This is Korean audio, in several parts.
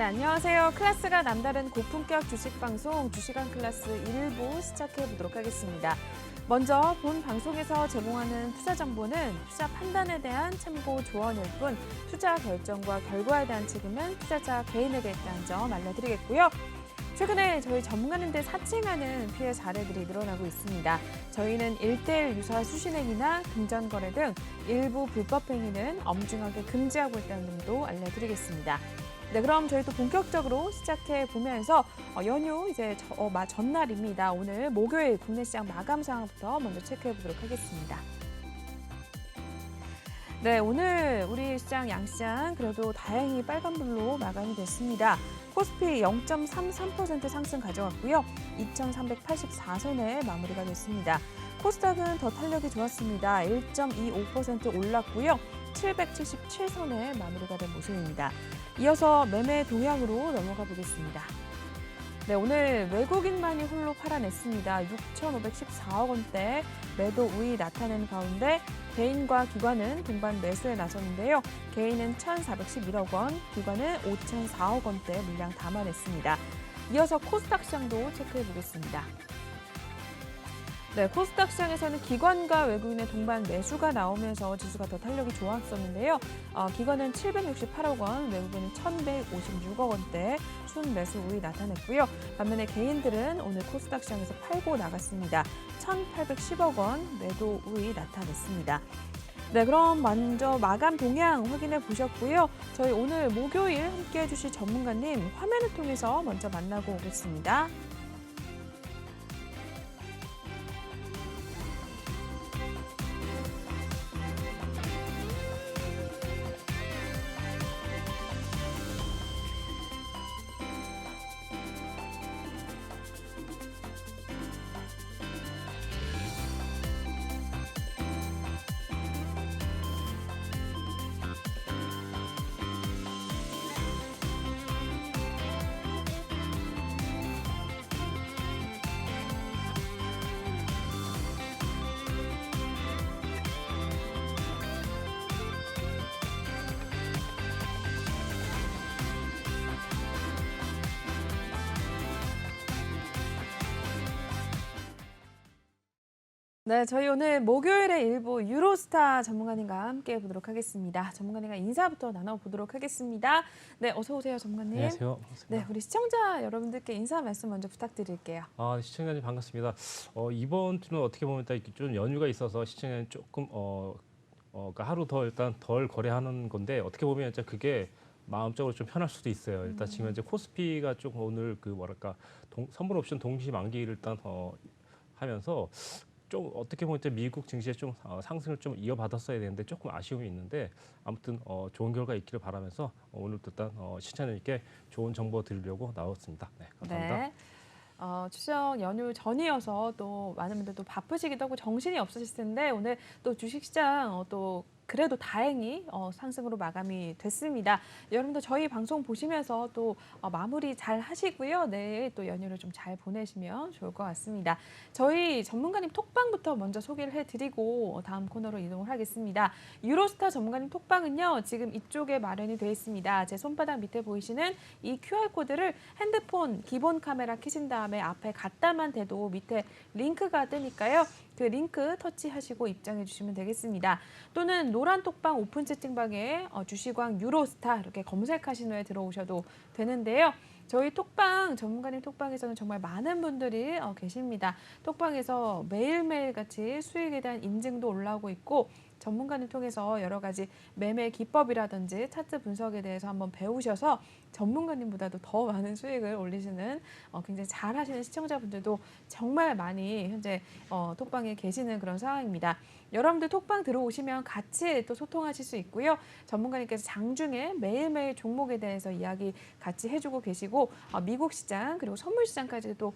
네, 안녕하세요. 클래스가 남다른 고품격 주식 방송 주식왕 클래스 1부 시작해 보도록 하겠습니다. 먼저 본 방송에서 제공하는 투자 정보는 투자 판단에 대한 참고 조언일 뿐 투자 결정과 결과에 대한 책임은 투자자 개인에게 있다는 점 알려드리겠고요. 최근에 저희 전문가님들 사칭하는 피해 사례들이 늘어나고 있습니다. 저희는 1:1 유사 수신행위나 금전거래 등 일부 불법 행위는 엄중하게 금지하고 있다는 점도 알려드리겠습니다. 네, 그럼 저희도 본격적으로 시작해 보면서 연휴 이제 전날입니다. 오늘 목요일 국내 시장 마감 상황부터 먼저 체크해 보도록 하겠습니다. 네, 오늘 우리 시장 양시장 그래도 다행히 빨간불로 마감이 됐습니다. 코스피 0.33% 상승 가져갔고요. 2,384선에 마무리가 됐습니다. 코스닥은 더 탄력이 좋았습니다. 1.25% 올랐고요. 777선에 마무리가 된 모습입니다. 이어서 매매 동향으로 넘어가 보겠습니다. 네, 오늘 외국인만이 홀로 팔아냈습니다. 6,514억 원대 매도 우위 나타낸 가운데 개인과 기관은 동반 매수에 나섰는데요. 개인은 1,411억 원, 기관은 5,004억 원대 물량 담아냈습니다. 이어서 코스닥 시장도 체크해 보겠습니다. 네, 코스닥 시장에서는 기관과 외국인의 동반 매수가 나오면서 지수가 더 탄력이 좋았었는데요. 기관은 768억 원, 외국인은 1,156억 원대 순매수 우위 나타냈고요. 반면에 개인들은 오늘 코스닥 시장에서 팔고 나갔습니다. 1,810억 원 매도 우위 나타냈습니다. 네, 그럼 먼저 마감 동향 확인해 보셨고요. 저희 오늘 목요일 함께해 주실 전문가님 화면을 통해서 먼저 만나고 오겠습니다. 네, 저희 오늘 목요일에 일부 유로스타 전문가님과 함께 해보도록 하겠습니다. 전문가님과 인사부터 나눠보도록 하겠습니다. 네, 어서 오세요, 전문가님. 안녕하세요. 반갑습니다. 네, 우리 시청자 여러분들께 인사 말씀 먼저 부탁드릴게요. 시청자님 반갑습니다. 이번 주는 어떻게 보면 좀 연휴가 있어서 시청자님 조금 그러니까 하루 더 일단 덜 거래하는 건데 어떻게 보면 이제 그게 마음적으로 좀 편할 수도 있어요. 일단 지금 현재 코스피가 좀 오늘 그 뭐랄까 선물 옵션 동시 만기를 일단 하면서 좀 어떻게 보면 이제 미국 증시에 좀 상승을 좀 이어받았어야 되는데 조금 아쉬움이 있는데 아무튼 좋은 결과 있기를 바라면서 오늘도 일단 시청자님께 좋은 정보 드리려고 나왔습니다. 네, 감사합니다. 네. 추석 연휴 전이어서 또 많은 분들 또 바쁘시기도 하고 정신이 없으실 텐데 오늘 또 주식시장 또 그래도 다행히 상승으로 마감이 됐습니다. 여러분들 저희 방송 보시면서 또 마무리 잘 하시고요. 내일 또 연휴를 좀 잘 보내시면 좋을 것 같습니다. 저희 전문가님 톡방부터 먼저 소개를 해드리고 다음 코너로 이동을 하겠습니다. 유로스타 전문가님 톡방은요. 지금 이쪽에 마련이 되어 있습니다. 제 손바닥 밑에 보이시는 이 QR코드를 핸드폰 기본 카메라 켜신 다음에 앞에 갖다만 대도 밑에 링크가 뜨니까요. 그 링크 터치하시고 입장해 주시면 되겠습니다. 또는 노란 톡방 오픈 채팅방에 주식왕 유로스타 이렇게 검색하신 후에 들어오셔도 되는데요. 저희 톡방, 전문가님 톡방에서는 정말 많은 분들이 계십니다. 톡방에서 매일매일 같이 수익에 대한 인증도 올라오고 있고 전문가님 통해서 여러 가지 매매 기법이라든지 차트 분석에 대해서 한번 배우셔서 전문가님보다도 더 많은 수익을 올리시는 굉장히 잘하시는 시청자분들도 정말 많이 현재 톡방에 계시는 그런 상황입니다. 여러분들 톡방 들어오시면 같이 또 소통하실 수 있고요. 전문가님께서 장중에 매일매일 종목에 대해서 이야기 같이 해주고 계시고 미국 시장 그리고 선물 시장까지도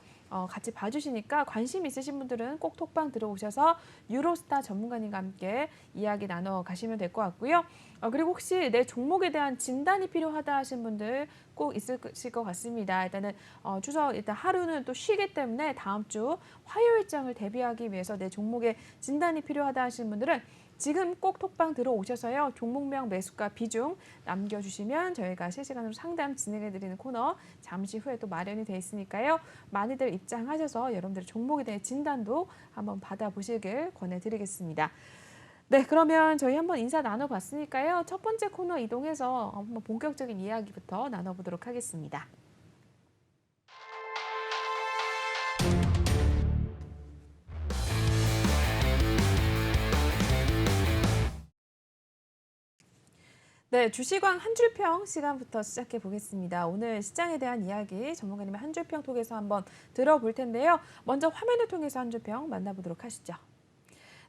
같이 봐주시니까 관심 있으신 분들은 꼭 톡방 들어오셔서 유로스타 전문가님과 함께 이야기 나눠 가시면 될 것 같고요. 그리고 혹시 내 종목에 대한 진단이 필요하다 하신 분들 꼭 있으실 것 같습니다. 일단은 추석 일단 하루는 또 쉬기 때문에 다음 주 화요일장을 대비하기 위해서 내 종목에 진단이 필요하다 하신 분들은 지금 꼭 톡방 들어오셔서요. 종목명 매수가 비중 남겨주시면 저희가 실시간으로 상담 진행해드리는 코너 잠시 후에 또 마련이 돼 있으니까요. 많이들 입장하셔서 여러분들의 종목에 대해 진단도 한번 받아보시길 권해드리겠습니다. 네, 그러면 저희 한번 인사 나눠봤으니까요. 첫 번째 코너 이동해서 한번 본격적인 이야기부터 나눠보도록 하겠습니다. 네, 주시광 한 줄평 시간부터 시작해 보겠습니다. 오늘 시장에 대한 이야기 전문가님의 한 줄평 통해서 한번 들어볼 텐데요. 먼저 화면을 통해서 한 줄평 만나보도록 하시죠.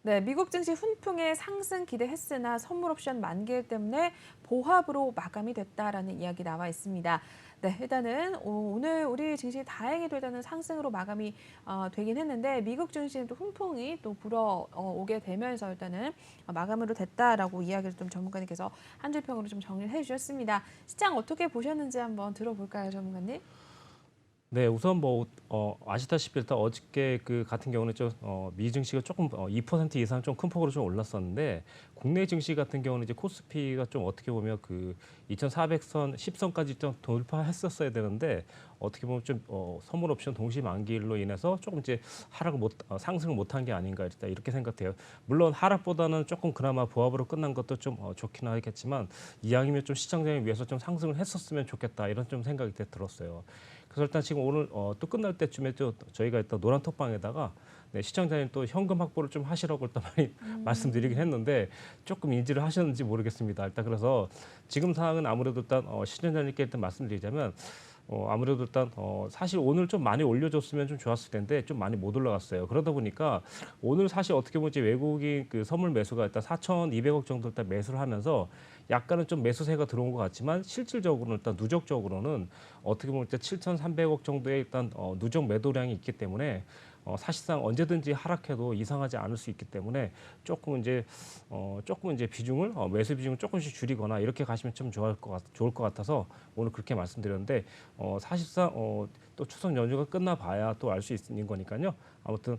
네, 미국 증시 훈풍의 상승 기대했으나 선물 옵션 만기일 때문에 보합으로 마감이 됐다라는 이야기 나와 있습니다. 네, 일단은 오늘 우리 증시 다행히도 일단은 상승으로 마감이 되긴 했는데 미국 증시는 또 훈풍이 또 불어오게 되면서 일단은 마감으로 됐다라고 이야기를 좀 전문가님께서 한 줄평으로 좀 정리를 해주셨습니다. 시장 어떻게 보셨는지 한번 들어볼까요, 전문가님? 네, 우선 뭐 아시다시피 일단 어저께 그 같은 경우는 좀 미 증시가 조금 2% 이상 좀 큰 폭으로 좀 올랐었는데 국내 증시 같은 경우는 이제 코스피가 좀 어떻게 보면 그 2,400선 10선까지 좀 돌파했었어야 되는데 어떻게 보면 좀 선물 옵션 동시 만기일로 인해서 조금 이제 하락을 못 상승을 못한 게 아닌가 일단 이렇게 생각돼요. 물론 하락보다는 조금 그나마 보합으로 끝난 것도 좀 좋긴 하겠지만 이왕이면 좀 시장장에 위해서 좀 상승을 했었으면 좋겠다 이런 좀 생각이 들었어요. 그래서 일단 지금 오늘 또 끝날 때쯤에 또 저희가 일단 노란 톡방에다가 네, 시청자님 또 현금 확보를 좀 하시라고 일단 많이 말씀드리긴 했는데 조금 인지를 하셨는지 모르겠습니다. 일단 그래서 지금 상황은 아무래도 일단 시청자님께 일단 말씀드리자면 아무래도 일단 사실 오늘 좀 많이 올려줬으면 좀 좋았을 텐데 좀 많이 못 올라갔어요. 그러다 보니까 오늘 사실 어떻게 보면 이제 외국인 그 선물 매수가 일단 4,200억 정도 일단 매수를 하면서 약간은 좀 매수세가 들어온 것 같지만 실질적으로는 일단 누적적으로는 어떻게 보면 일단 7,300억 정도의 일단 누적 매도량이 있기 때문에 사실상 언제든지 하락해도 이상하지 않을 수 있기 때문에 조금 이제 비중을 매수 비중을 조금씩 줄이거나 이렇게 가시면 좀 좋을 것 같아서 오늘 그렇게 말씀드렸는데 사실상 또 추석 연휴가 끝나봐야 또 알 수 있는 거니까요. 아무튼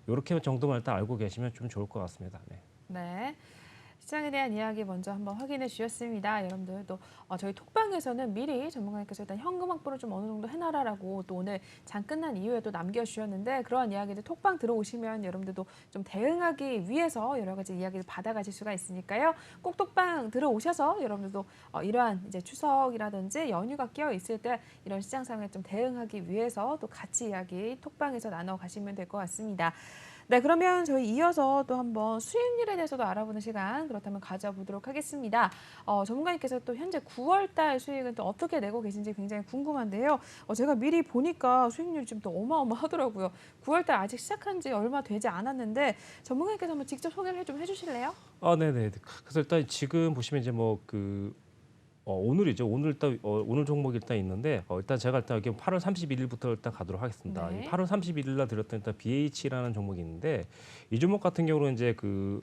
이렇게 정도만 일단 알고 계시면 좀 좋을 것 같습니다. 네. 네. 시장에 대한 이야기 먼저 한번 확인해 주셨습니다. 여러분들도 저희 톡방에서는 미리 전문가님께서 일단 현금 확보를 좀 어느 정도 해놔라라고 또 오늘 장 끝난 이후에도 남겨주셨는데 그러한 이야기들 톡방 들어오시면 여러분들도 좀 대응하기 위해서 여러 가지 이야기를 받아가실 수가 있으니까요. 꼭 톡방 들어오셔서 여러분들도 이러한 이제 추석이라든지 연휴가 끼어 있을 때 이런 시장 상황에 좀 대응하기 위해서 또 같이 이야기 톡방에서 나눠 가시면 될 것 같습니다. 네, 그러면 저희 이어서 또 한번 수익률에 대해서도 알아보는 시간 그렇다면 가져보도록 하겠습니다. 전문가님께서 또 현재 9월 달 수익은 또 어떻게 내고 계신지 굉장히 궁금한데요. 제가 미리 보니까 수익률이 좀 더 어마어마하더라고요. 9월 달 아직 시작한 지 얼마 되지 않았는데 전문가님께서 한번 직접 소개를 좀 해주실래요? 네네. 그래서 일단 지금 보시면 이제 뭐그 오늘이죠. 오늘 일단 오늘 종목이 일단 있는데 일단 제가 일단 여기 8월 31일부터 일단 가도록 하겠습니다. 이 네. 8월 31일 날 드렸던 일단 BH라는 종목이 있는데 이 종목 같은 경우는 이제 그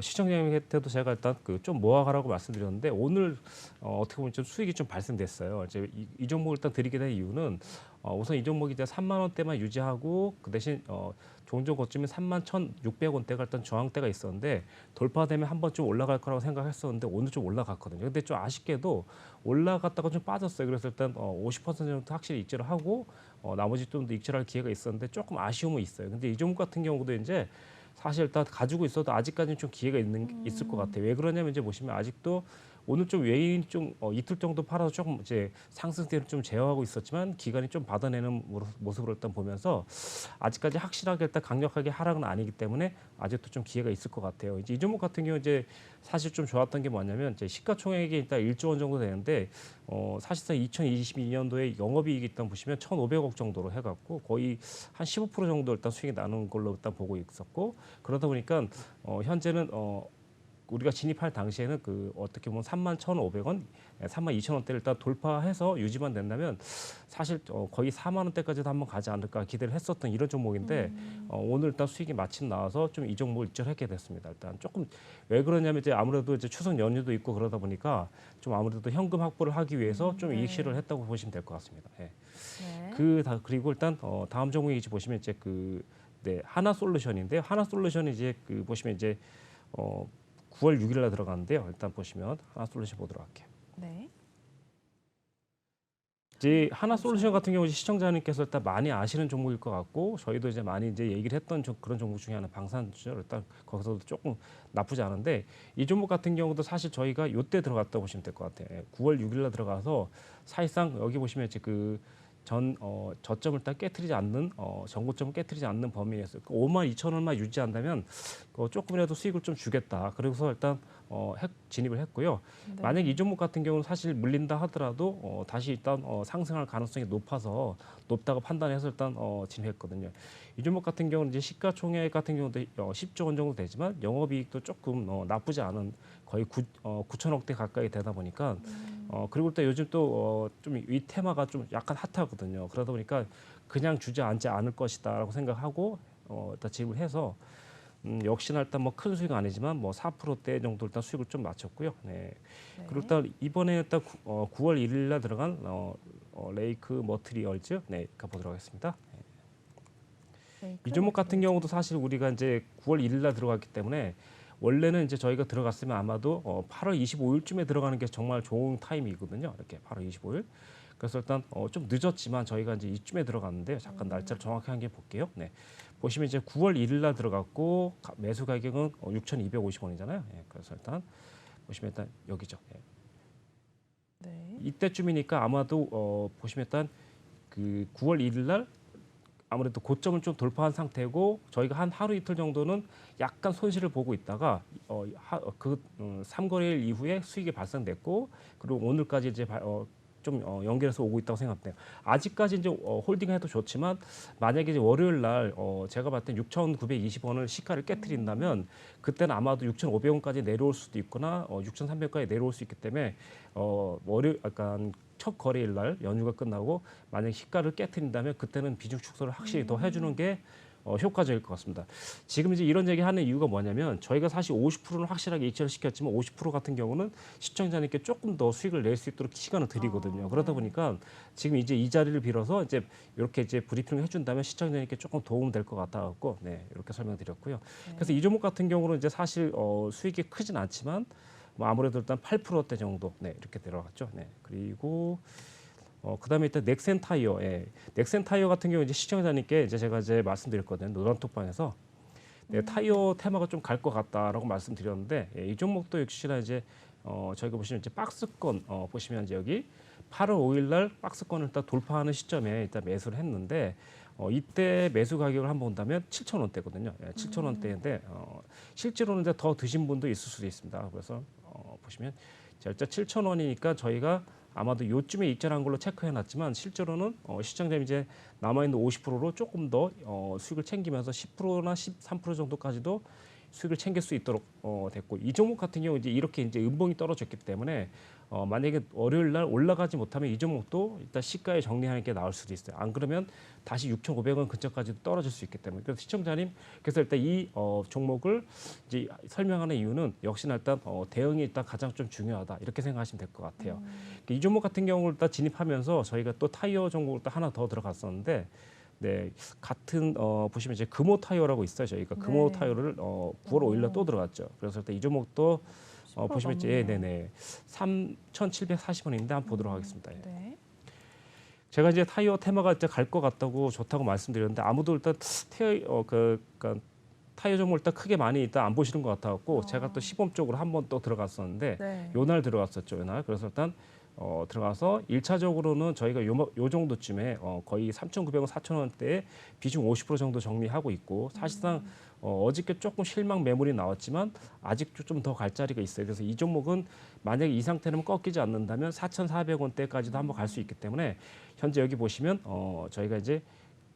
시청자님한테도 제가 일단 그 좀 모아가라고 말씀드렸는데 오늘 어떻게 보면 좀 수익이 좀 발생됐어요. 이제 이 종목을 일단 드리게 된 이유는 우선 이 종목이 이제 3만 원대만 유지하고 그 대신 종전 고점이 3만 1,600원대가 일단 저항대가 있었는데 돌파되면 한 번쯤 올라갈 거라고 생각했었는데 오늘 좀 올라갔거든요. 근데 좀 아쉽게도 올라갔다가 좀 빠졌어요. 그래서 일단 50% 정도 확실히 익절을 하고 나머지 좀 더 익절할 기회가 있었는데 조금 아쉬움은 있어요. 근데 이 종목 같은 경우도 이제 사실 일단 가지고 있어도 아직까지는 좀 기회가 있을 것 같아요. 왜 그러냐면 이제 보시면 아직도 오늘 좀 외인이 좀 이틀 정도 팔아서 조금 이제 상승세를 좀 제어하고 있었지만 기간이 좀 받아내는 모습으로 일단 보면서 아직까지 확실하게 일단 강력하게 하락은 아니기 때문에 아직도 좀 기회가 있을 것 같아요. 이제 이 종목 같은 경우 이제 사실 좀 좋았던 게 뭐냐면 이제 시가총액이 일단 1조 원 정도 되는데 사실상 2022년도에 영업이익이 일단 보시면 1,500억 정도로 해갖고 거의 한 15% 정도 일단 수익이 나는 걸로 일단 보고 있었고 그러다 보니까 현재는 우리가 진입할 당시에는 그 어떻게 보면 31,500원, 32,000원대를 일단 돌파해서 유지만 된다면 사실 거의 4만 원대까지도 한번 가지 않을까 기대를 했었던 이런 종목인데 오늘 일단 수익이 마침 나와서 좀 이 종목을 입절하게 됐습니다. 일단 조금 왜 그러냐면 이제 아무래도 이제 추석 연휴도 있고 그러다 보니까 좀 아무래도 현금 확보를 하기 위해서 좀 이익 실현을 네. 했다고 보시면 될 것 같습니다. 예. 네. 그리고 일단 다음 종목이 이제 보시면 이제 그 네, 하나솔루션인데 하나솔루션이 이제 그 보시면 이제 9월 6일 날 들어가는데요. 일단 보시면 하나솔루션 보도록 할게요. 네. 이제 하나솔루션 같은 경우 시청자님께서 일단 많이 아시는 종목일 것 같고 저희도 이제 많이 이제 얘기를 했던 그런 종목 중에 하나 방산주죠. 일단 거기서도 조금 나쁘지 않은데 이 종목 같은 경우도 사실 저희가 요때 들어갔다 보시면 될 것 같아요. 9월 6일 날 들어가서 사실상 여기 보시면 이제 저점을 딱 깨트리지 않는 전고점을 깨트리지 않는 범위에서 52,000원만 유지한다면 조금이라도 수익을 좀 주겠다. 그래서 일단 진입을 했고요. 네. 만약 이 종목 같은 경우는 사실 물린다 하더라도 다시 일단 상승할 가능성이 높다고 판단해서 일단 진입했거든요. 이 종목 같은 경우는 이제 시가총액 같은 경우도 10조 원 정도 되지만 영업이익도 조금 나쁘지 않은 거의 9천억대 가까이 되다 보니까 그리고 또 요즘 또 좀 이 테마가 좀 약간 핫하거든요. 그러다 보니까 그냥 주저앉지 않을 것이다라고 생각하고 일단 진입을 해서 역시나 일단 뭐 큰 수익은 아니지만 뭐 4%대 정도 일단 수익을 좀 맞췄고요. 네. 네. 그리고 일단 이번에 일단 9월 1일 날 들어간 레이크 머트리얼즈 네, 가보도록 하겠습니다. 네, 이 종목 같은 경우도 사실 우리가 이제 9월 1일 날 들어갔기 때문에 원래는 이제 저희가 들어갔으면 아마도 8월 25일쯤에 들어가는 게 정말 좋은 타이밍이거든요. 이렇게 8월 25일. 그래서 일단 좀 늦었지만 저희가 이제 이쯤에 들어갔는데요. 잠깐 날짜를 정확히 한 개 볼게요. 네. 보시면 이제 9월 1일 날 들어갔고 매수 가격은 6,250원이잖아요. 예, 그래서 일단 보시면 일단 여기죠. 예. 네. 이때쯤이니까 아마도 보시면 일단 그 9월 1일 날 아무래도 고점을 좀 돌파한 상태고 저희가 한 하루 이틀 정도는 약간 손실을 보고 있다가 그 3거래일 이후에 수익이 발생됐고 그리고 오늘까지 이제 좀 연결해서 오고 있다고 생각돼요. 아직까지 이제 홀딩해도 좋지만 만약에 이제 월요일 날 제가 봤을 때 6,920원을 시가를 깨트린다면 그때는 아마도 6,500원까지 내려올 수도 있거나 6,300원까지 내려올 수 있기 때문에 월요일 약간 첫 거래일 날 연휴가 끝나고 만약 시가를 깨트린다면 그때는 비중 축소를 확실히 더 해주는 게 효과적일 것 같습니다. 지금 이제 이런 얘기하는 이유가 뭐냐면 저희가 사실 50%는 확실하게 이체를 시켰지만 50% 같은 경우는 시청자님께 조금 더 수익을 낼 수 있도록 시간을 드리거든요. 그러다 네. 보니까 지금 이제 이 자리를 빌어서 이제 이렇게 이제 브리핑을 해준다면 시청자님께 조금 도움 될 것 같아갖고 네 이렇게 설명드렸고요. 그래서 이 종목 같은 경우는 이제 사실 수익이 크진 않지만 뭐 아무래도 일단 8%대 정도 네 이렇게 들어갔죠. 네 그리고 그다음에 일단 넥센 타이어, 예. 넥센 타이어 같은 경우 이제 시청자님께 이제 제가 이제 말씀드렸거든요. 노란톡방에서 네, 타이어 테마가 좀 갈 것 같다라고 말씀드렸는데 예, 이 종목도 역시나 이제 저희가 보시면 이제 박스권 보시면 이제 여기 8월 5일 날 박스권을 일단 돌파하는 시점에 일단 매수를 했는데 이때 매수 가격을 한번 본다면 7,000원대거든요. 예, 7,000원대인데 실제로는 이제 더 드신 분도 있을 수도 있습니다. 그래서 보시면 자, 일단 7,000원이니까 저희가 아마도 요쯤에 입찰한 걸로 체크해놨지만 실제로는 시장자님 이제 남아있는 50%로 조금 더 수익을 챙기면서 10%나 13% 정도까지도 수익을 챙길 수 있도록 됐고 이 종목 같은 경우 이제 이렇게 이제 음봉이 떨어졌기 때문에 만약에 월요일 날 올라가지 못하면 이 종목도 일단 시가에 정리하는 게 나을 수도 있어요. 안 그러면 다시 6,500원 근처까지도 떨어질 수 있기 때문에 그래서 시청자님 그래서 일단 이 종목을 이제 설명하는 이유는 역시나 일단 대응이 일단 가장 좀 중요하다 이렇게 생각하시면 될 것 같아요. 이 종목 같은 경우를 일단 진입하면서 저희가 또 타이어 종목을 또 하나 더 들어갔었는데. 네, 같은 보시면 이제 금호 타이어라고 있어요. 저희가 금호 네. 타이어를 9월 5일 날 또 들어갔죠. 그래서 일단 이 종목도 10% 보시면 이제 넘네요. 네네 3,740원인데 한번 보도록 하겠습니다. 예. 네. 제가 이제 타이어 테마가 이제 갈 것 같다고 좋다고 말씀드렸는데 아무도 일단 그러니까 타이어 종목 일단 크게 많이 일단 안 보시는 것 같아갖고 제가 또 시범 쪽으로 한번 또 들어갔었는데 네. 요날 들어갔었죠. 요날 그래서 일단 들어가서 1차적으로는 저희가 요 정도쯤에 거의 3,900원, 4,000원대에 비중 50% 정도 정리하고 있고 사실상 어저께 조금 실망 매물이 나왔지만 아직도 좀 더 갈 자리가 있어요. 그래서 이 종목은 만약에 이 상태는 꺾이지 않는다면 4,400원대까지도 한번 갈 수 있기 때문에 현재 여기 보시면 저희가 이제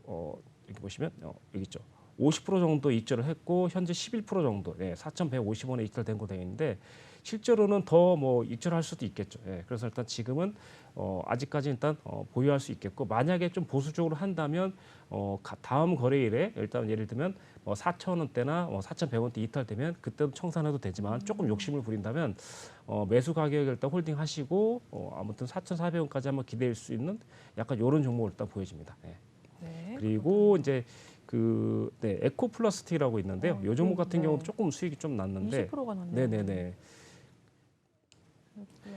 여기 보시면 여기 있죠. 50% 정도 입절을 했고 현재 11% 정도, 4,150원에 입절된 거 되어 있는데 실제로는 더 뭐 입절할 수도 있겠죠. 예, 그래서 일단 지금은 아직까지 일단 보유할 수 있겠고 만약에 좀 보수적으로 한다면 다음 거래일에 일단 예를 들면 4,000원대나 4,100원대 이탈되면 그때도 청산해도 되지만 조금 욕심을 부린다면 매수 가격을 일단 홀딩하시고 아무튼 4,400원까지 한번 기대할 수 있는 약간 이런 종목을 일단 보여집니다. 예. 네. 그리고 이제 네, 에코플라스틱이라고 있는데요. 이 종목 같은 네. 경우도 조금 수익이 좀 났는데 20%가 넘네요. 네네네.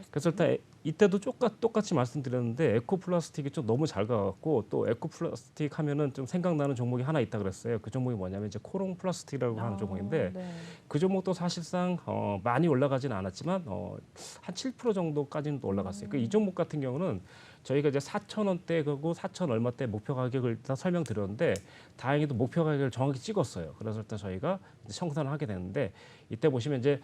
그래서 일단 이때도 똑같이 말씀드렸는데 에코플라스틱이 좀 너무 잘 가갖고 또 에코플라스틱 하면은 좀 생각나는 종목이 하나 있다 그랬어요. 그 종목이 뭐냐면 이제 코롱플라스틱이라고 하는 종목인데 네. 그 종목도 사실상 많이 올라가지는 않았지만 한 7% 정도까지는 또 올라갔어요. 이 종목 같은 경우는 저희가 이제 4,000원대 그리고 4,000 얼마대 목표 가격을 일단 설명드렸는데 다행히도 목표 가격을 정확히 찍었어요. 그래서 일단 저희가 이제 청산을 하게 되는데 이때 보시면 이제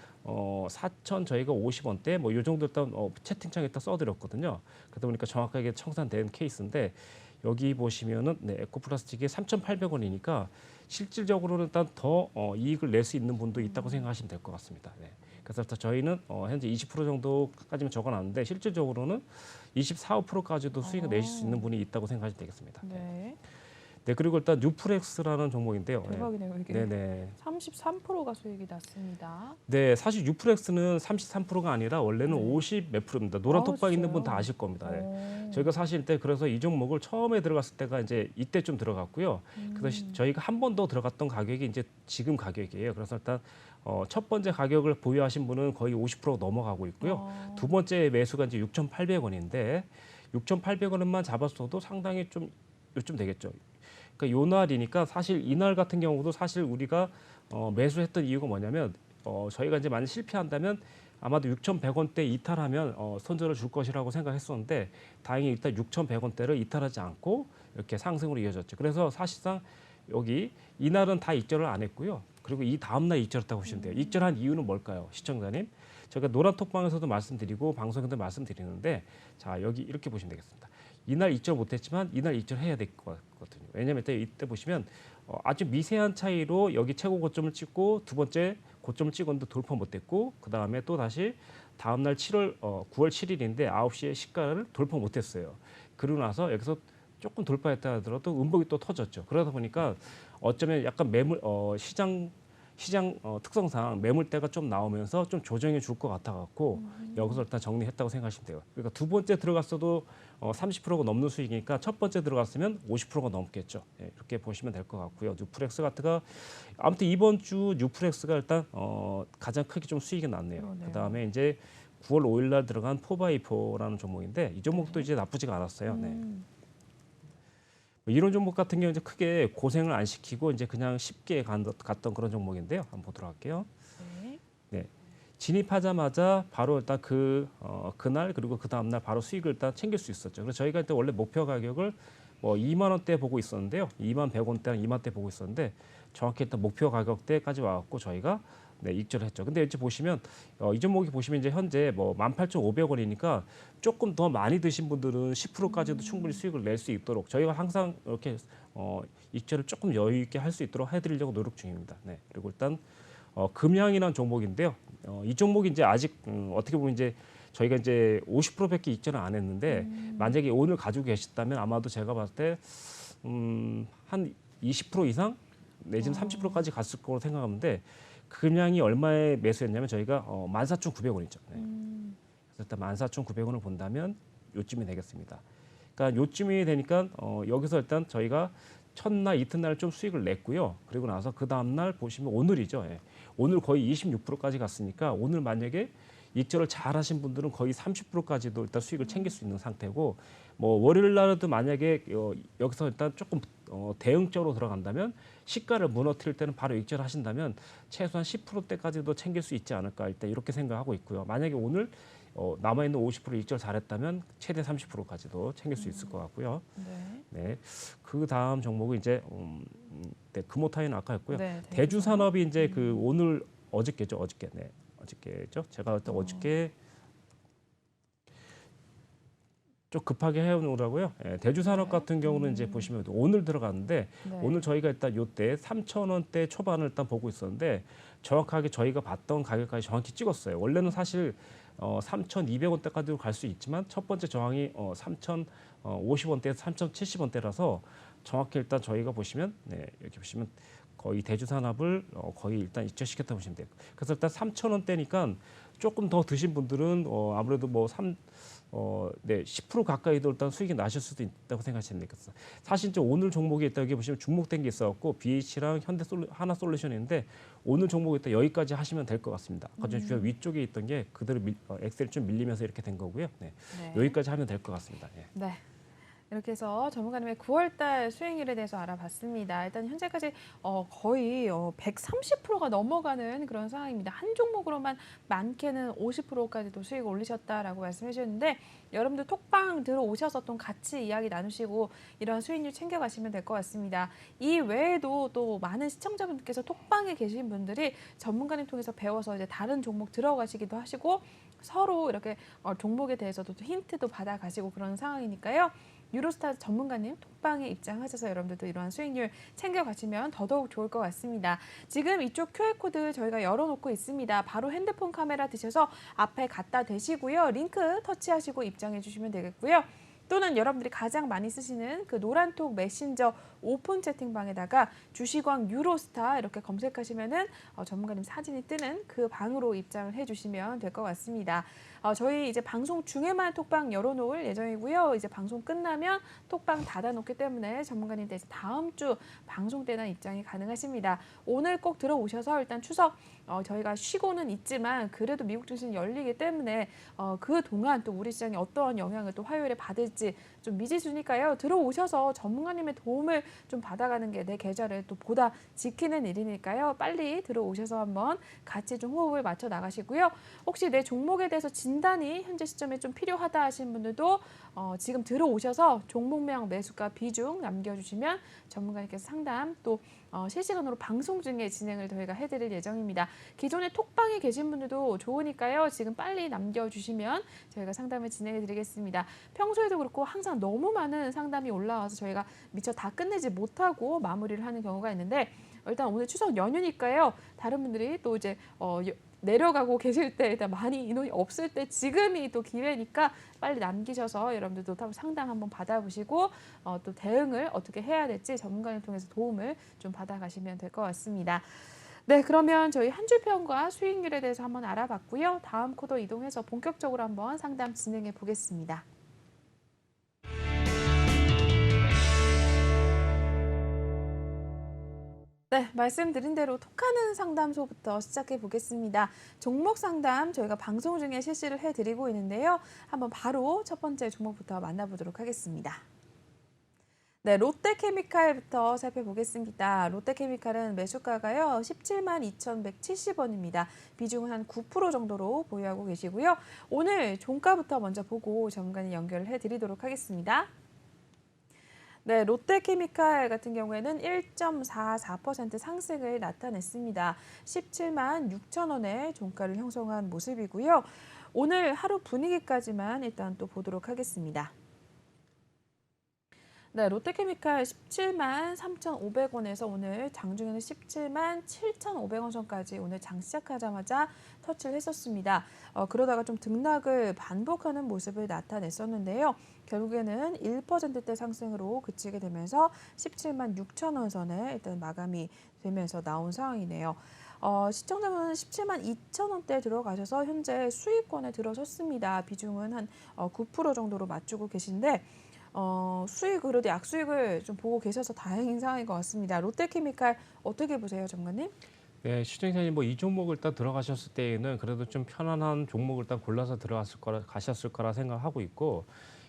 4,000 저희가 50원대 뭐 이 정도 일단 채팅창에 딱 써드렸거든요. 그러다 보니까 정확하게 청산된 케이스인데 여기 보시면은 네, 에코플라스틱이 3,800원이니까 실질적으로는 일단 더 이익을 낼 수 있는 분도 있다고 생각하시면 될 것 같습니다. 네. 그래서 일단 저희는 현재 20% 정도까지만 적어놨는데 실질적으로는 24, 5%까지도 수익을 내실 수 있는 분이 있다고 생각하시면 되겠습니다. 네. 네, 그리고 일단 뉴프렉스라는 종목인데요. 대박이네요, 이게. 네네. 33%가 수익이 났습니다. 네, 사실 뉴프렉스는 33%가 아니라 원래는 네. 50 몇 프로입니다. 노란 톡방 있는 분 진짜요? 다 아실 겁니다. 네. 오. 저희가 사실 때 그래서 이 종목을 처음에 들어갔을 때가 이제 이때 좀 들어갔고요. 그래서 저희가 한 번 더 들어갔던 가격이 이제 지금 가격이에요. 그래서 일단 첫 번째 가격을 보유하신 분은 거의 50% 넘어가고 있고요. 두 번째 매수가 이제 6,800원인데 6,800원만 잡았어도 상당히 좀 요쯤 되겠죠. 그러니까 요 날이니까 사실 이날 같은 경우도 사실 우리가 매수했던 이유가 뭐냐면 저희가 이제 만약 실패한다면 아마도 6,100원대 이탈하면 손절을 줄 것이라고 생각했었는데 다행히 일단 6,100원대를 이탈하지 않고 이렇게 상승으로 이어졌죠. 그래서 사실상 여기 이날은 다 익절을 안 했고요. 그리고 이 다음 날 익절했다고 보시면 돼요. 익절한 이유는 뭘까요, 시청자님? 제가 노란 톡방에서도 말씀드리고 방송에도 말씀드리는데 자 여기 이렇게 보시면 되겠습니다. 이날 익절 못했지만 이날 익절해야 될 것 같거든요. 왜냐하면 이때 보시면 아주 미세한 차이로 여기 최고 고점을 찍고 두 번째 고점을 찍었는데 돌파 못했고 그 다음에 또 다시 다음 날 9월 7일인데 9시에 시가를 돌파 못했어요. 그러고 나서 여기서 조금 돌파했다 하더라도 음봉이 또 터졌죠. 그러다 보니까 어쩌면 약간 매물 시장 특성상 매물대가 좀 나오면서 좀 조정해 줄 것 같아 갖고 여기서 일단 정리했다고 생각하시면 돼요. 그러니까 두 번째 들어갔어도 30%가 넘는 수익이니까 첫 번째 들어갔으면 50%가 넘겠죠. 예, 이렇게 보시면 될 것 같고요. 뉴프렉스 같은가 아무튼 이번 주 뉴프렉스가 일단 가장 크게 좀 수익이 났네요. 그러네요. 그다음에 이제 9월 5일 날 들어간 4x4라는 종목인데 이 종목도 이제 나쁘지가 않았어요. 네. 이런 종목 같은 경우 이제 크게 고생을 안 시키고 이제 그냥 쉽게 갔던 그런 종목인데요. 한번 보도록 할게요. 네. 네. 진입하자마자 바로 일단 그날 그리고 그 다음 날 바로 수익을 일단 챙길 수 있었죠. 그래서 저희가 일단 원래 목표 가격을 2만 원대 보고 있었는데요. 2만 100원대랑 2만 대 보고 있었는데 정확히 일단 목표 가격대까지 와갖고 저희가 네, 익절을 했죠. 근데 이제 보시면 이 종목이 보시면 이제 현재 18,500원이니까 조금 더 많이 드신 분들은 10%까지도 충분히 수익을 낼 수 있도록 저희가 항상 이렇게 익절을 조금 여유 있게 할 수 있도록 해드리려고 노력 중입니다. 네. 그리고 일단 금양이라는 종목인데요. 이 종목이 이제 아직 어떻게 보면 이제 저희가 이제 50%밖에 익절을 안 했는데 만약에 오늘 가지고 계셨다면 아마도 제가 봤을 때 한 20% 이상 내지는 30%까지 갔을 거로 생각하는데 금양이 얼마에 매수했냐면 저희가 14,900원이죠. 네. 그래서 일단 14,900원을 본다면 요쯤이 되겠습니다. 그러니까 요쯤이 되니까 여기서 일단 저희가 첫날 이튿날 좀 수익을 냈고요. 그리고 나서 그 다음 날 보시면 오늘이죠. 예. 오늘 거의 26%까지 갔으니까 오늘 만약에 익절을 잘 하신 분들은 거의 30%까지도 일단 수익을 챙길 수 있는 상태고 월요일 날에도 만약에 여기서 일단 조금 대응적으로 들어간다면 시가를 무너뜨릴 때는 바로 익절하신다면 최소한 10%대까지도 챙길 수 있지 않을까 일단 이렇게 생각하고 있고요. 만약에 오늘 남아있는 50% 익절 잘했다면 최대 30%까지도 챙길 수 있을 것 같고요. 네. 네, 그 다음 종목은 이제 네, 금호타이는 아까 했고요. 네, 대주산업이 이제 오늘 어저께죠. 네, 어저께죠. 제가 일단 어저께 좀 급하게 해오느라고요. 예, 대주산업 같은 경우는 이제 보시면 오늘 들어갔는데 네. 오늘 저희가 일단 요때 3,000원대 초반을 일단 보고 있었는데 정확하게 저희가 봤던 가격까지 정확히 찍었어요. 원래는 사실 3,200원대까지도 갈 수 있지만 첫 번째 저항이 3,050원대에서 3,070원대라서 정확히 일단 저희가 보시면 네, 이렇게 보시면 거의 대주산업을 거의 일단 익절시켰다 보시면 돼요. 그래서 일단 3,000원대니까 조금 더 드신 분들은 아무래도 네, 10% 가까이도 일단 수익이 나실 수도 있다고 생각하시면 되겠어요. 사실 이제 오늘 종목에 있다 여기 보시면 중복된 게 있어갖고 BH랑 하나솔루션인데 오늘 종목에 있다 여기까지 하시면 될 것 같습니다. 아까 전에 주요 위쪽에 있던 게 그대로 엑셀이 좀 밀리면서 이렇게 된 거고요. 네, 네. 여기까지 하면 될 것 같습니다. 예. 네. 이렇게 해서 전문가님의 9월달 수익률에 대해서 알아봤습니다. 일단 현재까지 거의 130%가 넘어가는 그런 상황입니다. 한 종목으로만 많게는 50%까지도 수익을 올리셨다라고 말씀해 주셨는데 여러분들 톡방 들어오셔서 또 같이 이야기 나누시고 이런 수익률 챙겨가시면 될 것 같습니다. 이 외에도 또 많은 시청자분들께서 톡방에 계신 분들이 전문가님 통해서 배워서 이제 다른 종목 들어가시기도 하시고 서로 이렇게 종목에 대해서도 또 힌트도 받아가시고 그런 상황이니까요. 유로스타 전문가님 톡방에 입장하셔서 여러분들도 이러한 수익률 챙겨가시면 더더욱 좋을 것 같습니다. 지금 이쪽 QR코드 저희가 열어놓고 있습니다. 바로 핸드폰 카메라 드셔서 앞에 갖다 대시고요. 링크 터치하시고 입장해 주시면 되겠고요. 또는 여러분들이 가장 많이 쓰시는 그 노란톡 메신저 오픈 채팅방에다가 주식왕 유로스타 이렇게 검색하시면은 전문가님 사진이 뜨는 그 방으로 입장을 해주시면 될 것 같습니다. 저희 이제 방송 중에만 톡방 열어놓을 예정이고요. 이제 방송 끝나면 톡방 닫아놓기 때문에 전문가님 대신 다음 주 방송 때나 입장이 가능하십니다. 오늘 꼭 들어오셔서 일단 추석 저희가 쉬고는 있지만 그래도 미국 증시는 열리기 때문에 그 동안 또 우리 시장이 어떠한 영향을 또 화요일에 받을지 좀 미지수니까요. 들어오셔서 전문가님의 도움을 좀 받아가는 게 내 계좌를 또 보다 지키는 일이니까요. 빨리 들어오셔서 한번 같이 좀 호흡을 맞춰 나가시고요. 혹시 내 종목에 대해서 진단이 현재 시점에 좀 필요하다 하신 분들도 지금 들어오셔서 종목명 매수가 비중 남겨주시면 전문가님께서 상담 또 실시간으로 방송 중에 진행을 저희가 해드릴 예정입니다. 기존에 톡방에 계신 분들도 좋으니까요. 지금 빨리 남겨주시면 저희가 상담을 진행해드리겠습니다. 평소에도 그렇고 항상 너무 많은 상담이 올라와서 저희가 미처 다 끝내지 못하고 마무리를 하는 경우가 있는데 일단 오늘 추석 연휴니까요. 다른 분들이 또 이제 내려가고 계실 때 일단 많이 인원이 없을 때 지금이 또 기회니까 빨리 남기셔서 여러분들도 상담 한번 받아보시고 또 대응을 어떻게 해야 될지 전문가를 통해서 도움을 좀 받아가시면 될 것 같습니다. 네, 그러면 저희 한 주 평과 수익률에 대해서 한번 알아봤고요. 다음 코드 이동해서 본격적으로 한번 상담 진행해 보겠습니다. 네, 말씀드린 대로 톡하는 상담소부터 시작해 보겠습니다. 종목 상담 저희가 방송 중에 실시를 해드리고 있는데요. 한번 바로 첫 번째 종목부터 만나보도록 하겠습니다. 네, 롯데케미칼부터 살펴보겠습니다. 롯데케미칼은 매수가가요 17만 2,170원입니다. 비중은 한 9% 정도로 보유하고 계시고요. 오늘 종가부터 먼저 보고 전문가님 연결을 해드리도록 하겠습니다. 네, 롯데케미칼 같은 경우에는 1.44% 상승을 나타냈습니다. 17만 6천 원의 종가를 형성한 모습이고요. 오늘 하루 분위기까지만 일단 또 보도록 하겠습니다. 네, 롯데케미칼 17만 3,500원에서 오늘 장중에는 17만 7,500원 선까지 오늘 장 시작하자마자 터치를 했었습니다. 그러다가 좀 등락을 반복하는 모습을 나타냈었는데요. 결국에는 1%대 상승으로 그치게 되면서 17만 6천 원 선에 일단 마감이 되면서 나온 상황이네요. 시청자분은 17만 2천 원대 들어가셔서 현재 수익권에 들어섰습니다. 비중은 한 9% 정도로 맞추고 계신데 수익 그래도 약수익을 좀 보고 계셔서 다행인 상황인 것 같습니다. 롯데케미칼 어떻게 보세요, 전문가님? 네, 시청자님 뭐 이 종목을 일단 들어가셨을 때에는 그래도 좀 편안한 종목을 일단 골라서 가셨을 거라 생각하고 있고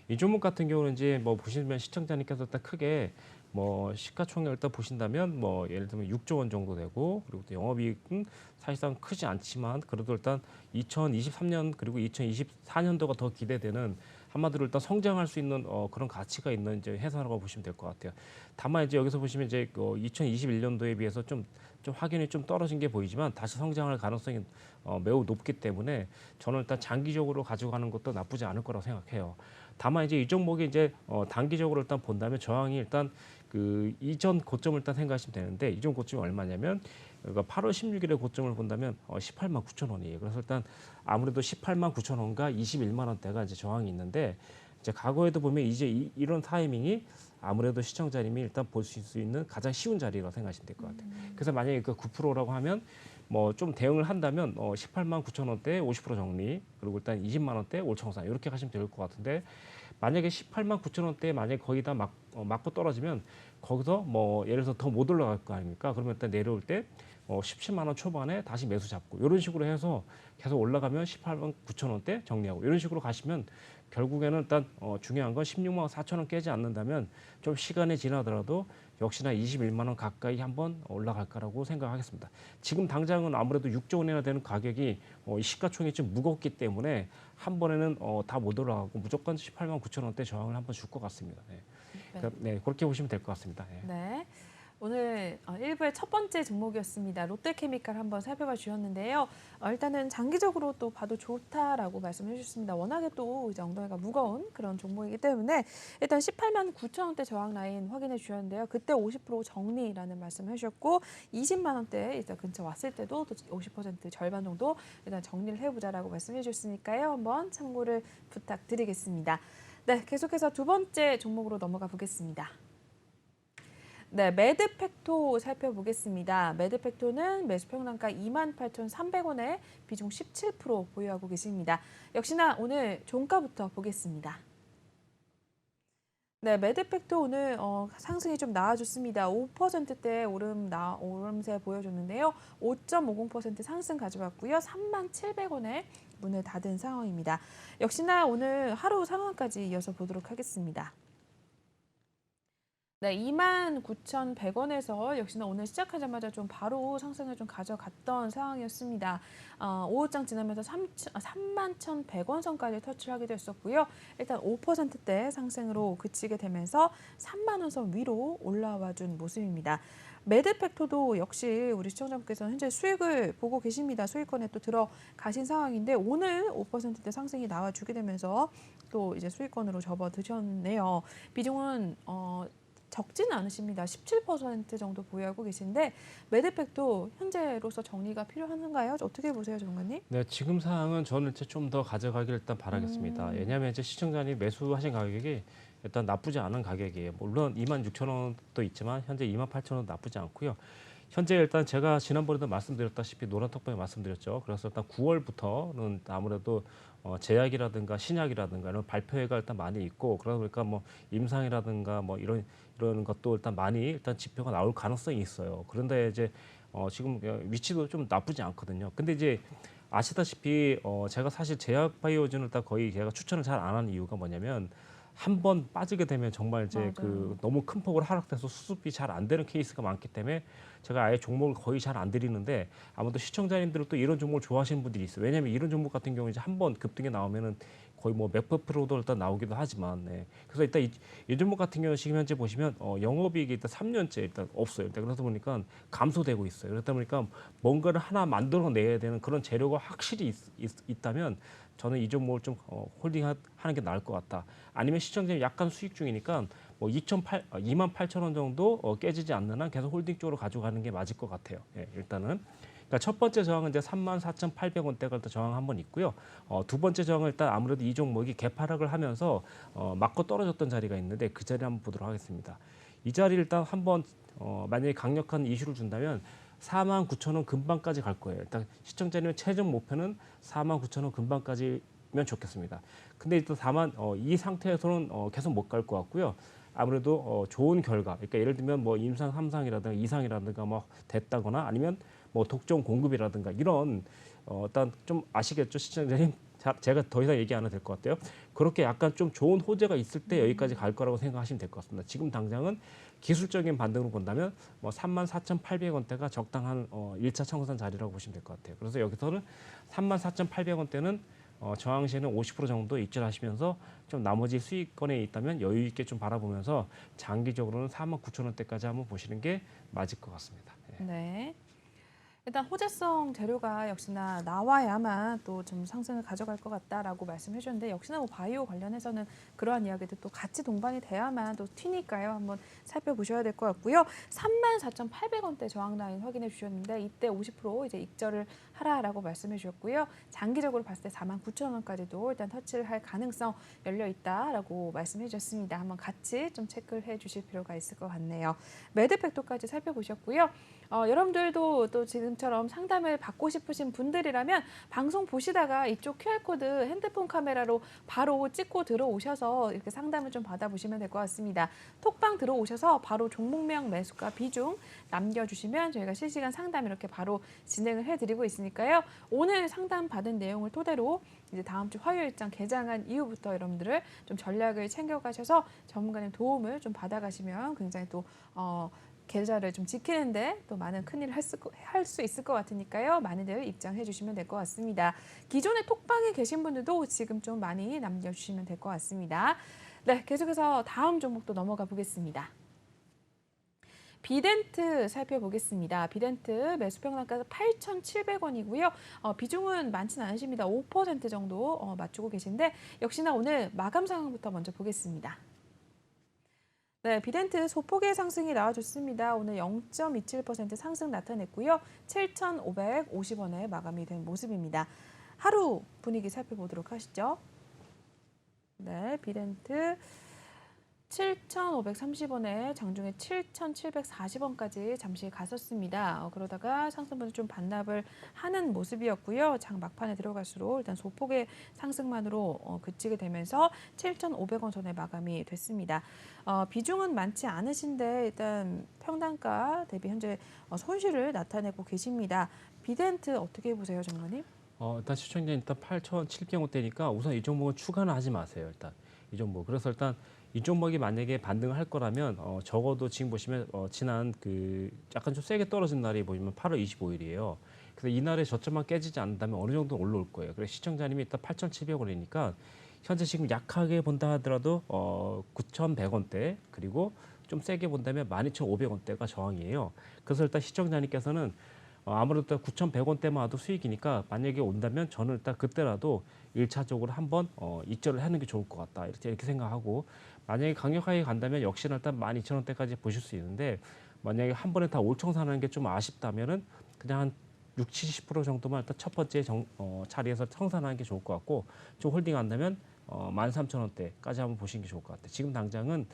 이 종목 같은 경우는 이제 뭐 보시면 시청자님께서 일단 크게 뭐 시가총액 일단 보신다면 뭐 예를 들면 6조 원 정도 되고 그리고 또 영업이익은 사실상 크지 않지만 그래도 일단 2023년 그리고 2024년도가 더 기대되는 한마디로 일단 성장할 수 있는 그런 가치가 있는 이제 회사라고 보시면 될 것 같아요. 다만 이제 여기서 보시면 이제 2021년도에 비해서 좀 확연히 좀 떨어진 게 보이지만 다시 성장할 가능성이 매우 높기 때문에 저는 일단 장기적으로 가지고 가는 것도 나쁘지 않을 거라고 생각해요. 다만 이제 이 종목이 이제 단기적으로 일단 본다면 저항이 일단 그 이전 고점을 일단 생각하시면 되는데 이전 고점이 얼마냐면 그러니까 8월 16일에 고점을 본다면 18만 9천 원이에요. 그래서 일단 아무래도 18만 9천 원과 21만 원대가 이제 저항이 있는데 이제 과거에도 보면 이제 이런 타이밍이 아무래도 시청자님이 일단 볼 수 있는 가장 쉬운 자리라고 생각하시면 될 것 같아요. 그래서 만약에 그 9%라고 하면 뭐 좀 대응을 한다면 18만 9천 원대 50% 정리, 그리고 일단 20만 원대 올청산 이렇게 가시면 될 것 같은데, 만약에 18만 9천 원대에 만약에 거의 다 맞고 떨어지면 거기서 뭐 예를 들어서 더 못 올라갈 거 아닙니까? 그러면 일단 내려올 때 17만 원 초반에 다시 매수 잡고 이런 식으로 해서 계속 올라가면 18만 9천 원대 정리하고 이런 식으로 가시면 결국에는 일단 중요한 건 16만 4천 원 깨지 않는다면 좀 시간이 지나더라도 역시나 21만 원 가까이 한번 올라갈까라고 생각하겠습니다. 지금 당장은 아무래도 6조 원이나 되는 가격이 이 시가총액이 좀 무겁기 때문에 한 번에는 다 못 올라가고 무조건 18만 9천 원대 저항을 한번 줄 것 같습니다. 네. 네. 그러니까 네, 그렇게 보시면 될 것 같습니다. 네. 네. 오늘 1부의 첫 번째 종목이었습니다. 롯데케미칼 한번 살펴봐 주셨는데요. 일단은 장기적으로 또 봐도 좋다라고 말씀해 주셨습니다. 워낙에 또 이제 엉덩이가 무거운 그런 종목이기 때문에 일단 18만 9천 원대 저항 라인 확인해 주셨는데요. 그때 50% 정리라는 말씀을 해주셨고 20만 원대 일단 근처 왔을 때도 또 50% 절반 정도 일단 정리를 해보자라고 말씀해 주셨으니까요. 한번 참고를 부탁드리겠습니다. 네, 계속해서 두 번째 종목으로 넘어가 보겠습니다. 네, 매드팩토 살펴보겠습니다. 매드팩토는 매수평단가 28,300원에 비중 17% 보유하고 계십니다. 역시나 오늘 종가부터 보겠습니다. 네, 매드팩토 오늘 상승이 좀 나와줬습니다. 5%대 오름세 보여줬는데요. 5.50% 상승 가져왔고요. 37,700원에 문을 닫은 상황입니다. 역시나 오늘 하루 상황까지 이어서 보도록 하겠습니다. 네, 29,100원에서 역시나 오늘 시작하자마자 좀 바로 상승을 좀 가져갔던 상황이었습니다. 오후장 지나면서 31,100원 선까지 터치를 하게 됐었고요. 일단 5%대 상승으로 그치게 되면서 3만 원 선 위로 올라와 준 모습입니다. 매드팩토도 역시 우리 시청자분께서는 현재 수익을 보고 계십니다. 수익권에 또 들어가신 상황인데 오늘 5%대 상승이 나와주게 되면서 또 이제 수익권으로 접어드셨네요. 비중은 적지는 않으십니다. 17% 정도 보유하고 계신데 매드팩도 현재로서 정리가 필요한가요? 어떻게 보세요, 정관님? 네, 지금 상황은 저는 이제 좀 더 가져가기를 일단 바라겠습니다. 왜냐하면 이제 시청자님 매수하신 가격이 일단 나쁘지 않은 가격이에요. 물론 26,000원도 있지만 현재 28,000원 나쁘지 않고요. 현재 일단 제가 지난번에도 말씀드렸다시피 노란톡방에 말씀드렸죠. 그래서 일단 9월부터는 아무래도 제약이라든가 신약이라든가 이런 발표회가 일단 많이 있고, 그러다 보니까 뭐 임상이라든가 뭐 이런 것도 일단 많이 일단 지표가 나올 가능성이 있어요. 그런데 이제 지금 위치도 좀 나쁘지 않거든요. 근데 이제 아시다시피 제가 사실 제약 바이오진을 일단 거의 제가 추천을 잘 안 하는 이유가 뭐냐면, 한 번 빠지게 되면 정말 이제 맞아요. 그 너무 큰 폭으로 하락돼서 수습이 잘 안 되는 케이스가 많기 때문에 제가 아예 종목을 거의 잘 안 드리는데, 아무래도 시청자님들은 또 이런 종목을 좋아하시는 분들이 있어요. 왜냐하면 이런 종목 같은 경우 이제 한 번 급등이 나오면은 거의 뭐 몇백 프로도 일단 나오기도 하지만, 네. 그래서 일단 이 종목 같은 경우 지금 현재 보시면 영업이익이 일단 3년째 일단 없어요. 일단 그러다 보니까 감소되고 있어요. 그러다 보니까 뭔가를 하나 만들어내야 되는 그런 재료가 확실히 있다면 저는 이 종목을 좀 홀딩하는 게 나을 것 같다. 아니면 시청자님 약간 수익 중이니까 뭐 28,000원 정도 깨지지 않는 한 계속 홀딩 쪽으로 가져가는 게 맞을 것 같아요. 예, 일단은. 그러니까 첫 번째 저항은 이제 34,800원대가 일단 저항 한번 있고요. 두 번째 저항은 일단 아무래도 이 종목이 개파락을 하면서 맞고 떨어졌던 자리가 있는데 그 자리 한번 보도록 하겠습니다. 이 자리 일단 한번 만약에 강력한 이슈를 준다면 49,000원 근방까지 갈 거예요. 일단 시청자님의 최종 목표는 49,000원 근방까지면 좋겠습니다. 근데 일단 다만 이 상태에서는 계속 못 갈 것 같고요. 아무래도 좋은 결과, 그러니까 예를 들면 뭐 임상 3상이라든가 2상이라든가 뭐 됐다거나 아니면 뭐 독점 공급이라든가 이런 일단 좀 아시겠죠, 시청자님? 제가 더 이상 얘기 안 해도 될 것 같아요. 그렇게 약간 좀 좋은 호재가 있을 때 여기까지 갈 거라고 생각하시면 될 것 같습니다. 지금 당장은 기술적인 반등으로 본다면 뭐 34,800원대가 적당한 1차 청산 자리라고 보시면 될 것 같아요. 그래서 여기서는 34,800원대는 저항 시에는 50% 정도 입질하시면서 좀 나머지 수익권에 있다면 여유 있게 좀 바라보면서 장기적으로는 49,000원대까지 한번 보시는 게 맞을 것 같습니다. 예. 네. 일단 호재성 재료가 역시나 나와야만 또 좀 상승을 가져갈 것 같다라고 말씀해 주셨는데 역시나 뭐 바이오 관련해서는 그러한 이야기도 또 같이 동반이 돼야만 또 튀니까요. 한번 살펴보셔야 될 것 같고요. 34,800원대 저항 라인 확인해 주셨는데 이때 50% 이제 익절을 하라라고 말씀해 주셨고요. 장기적으로 봤을 때 49,000원까지도 일단 터치를 할 가능성 열려 있다라고 말씀해 주셨습니다. 한번 같이 좀 체크를 해 주실 필요가 있을 것 같네요. 매드팩토까지 살펴보셨고요. 여러분들도 또 지금 내용처럼 상담을 받고 싶으신 분들이라면 방송 보시다가 이쪽 QR코드 핸드폰 카메라로 바로 찍고 들어오셔서 이렇게 상담을 좀 받아보시면 될 것 같습니다. 톡방 들어오셔서 바로 종목명 매수가 비중 남겨주시면 저희가 실시간 상담 이렇게 바로 진행을 해드리고 있으니까요. 오늘 상담 받은 내용을 토대로 이제 다음 주 화요일장 개장한 이후부터 여러분들을 좀 전략을 챙겨가셔서 전문가님 도움을 좀 받아가시면 굉장히 또 계좌를 좀 지키는데 또 많은 큰일을 할 수 있을 것 같으니까요. 많이들 입장해 주시면 될 것 같습니다. 기존에 톡방에 계신 분들도 지금 좀 많이 남겨주시면 될 것 같습니다. 네, 계속해서 다음 종목도 넘어가 보겠습니다. 비덴트 살펴보겠습니다. 비덴트 매수평단가 8,700원이고요. 비중은 많지는 않으십니다. 5% 정도 맞추고 계신데 역시나 오늘 마감 상황부터 먼저 보겠습니다. 네, 비덴트 소폭의 상승이 나와줬습니다. 오늘 0.27% 상승 나타냈고요. 7,550원에 마감이 된 모습입니다. 하루 분위기 살펴보도록 하시죠. 네, 비덴트 7,530원에 장중에 7,740원까지 잠시 갔었습니다. 그러다가 상승분을 좀 반납을 하는 모습이었고요. 장 막판에 들어갈수록 일단 소폭의 상승만으로 그치게 되면서 7,500원 선에 마감이 됐습니다. 비중은 많지 않으신데 일단 평단가 대비 현재 손실을 나타내고 계십니다. 비덴트 어떻게 보세요, 전문가님? 일단 시청자 일단 8,700원대니까 우선 이 종목은 추가는 하지 마세요. 일단 이 종목. 그래서 일단 이 종목이 만약에 반등을 할 거라면 적어도 지금 보시면 지난 그 약간 좀 세게 떨어진 날이 보시면 8월 25일이에요. 그래서 이날의 저점만 깨지지 않는다면 어느 정도 올라올 거예요. 그래서 시청자님이 일단 8,700원이니까 현재 지금 약하게 본다 하더라도 9,100원대 그리고 좀 세게 본다면 12,500원대가 저항이에요. 그래서 일단 시청자님께서는 아무래도 9,100원대만 와도 수익이니까 만약에 온다면 저는 일단 그때라도 1차적으로 한번 입절을 하는 게 좋을 것 같다. 이렇게 생각하고 만약에 강력하게 간다면 역시나 일단 12,000원대까지 보실 수 있는데 만약에 한 번에 다 올청산하는 게 좀 아쉽다면은 그냥 한 60, 70% 정도만 일단 첫 번째 자리에서 청산하는 게 좋을 것 같고 좀 홀딩 한다면 13,000원대까지 한번 보시는 게 좋을 것 같아요. 지금 당장은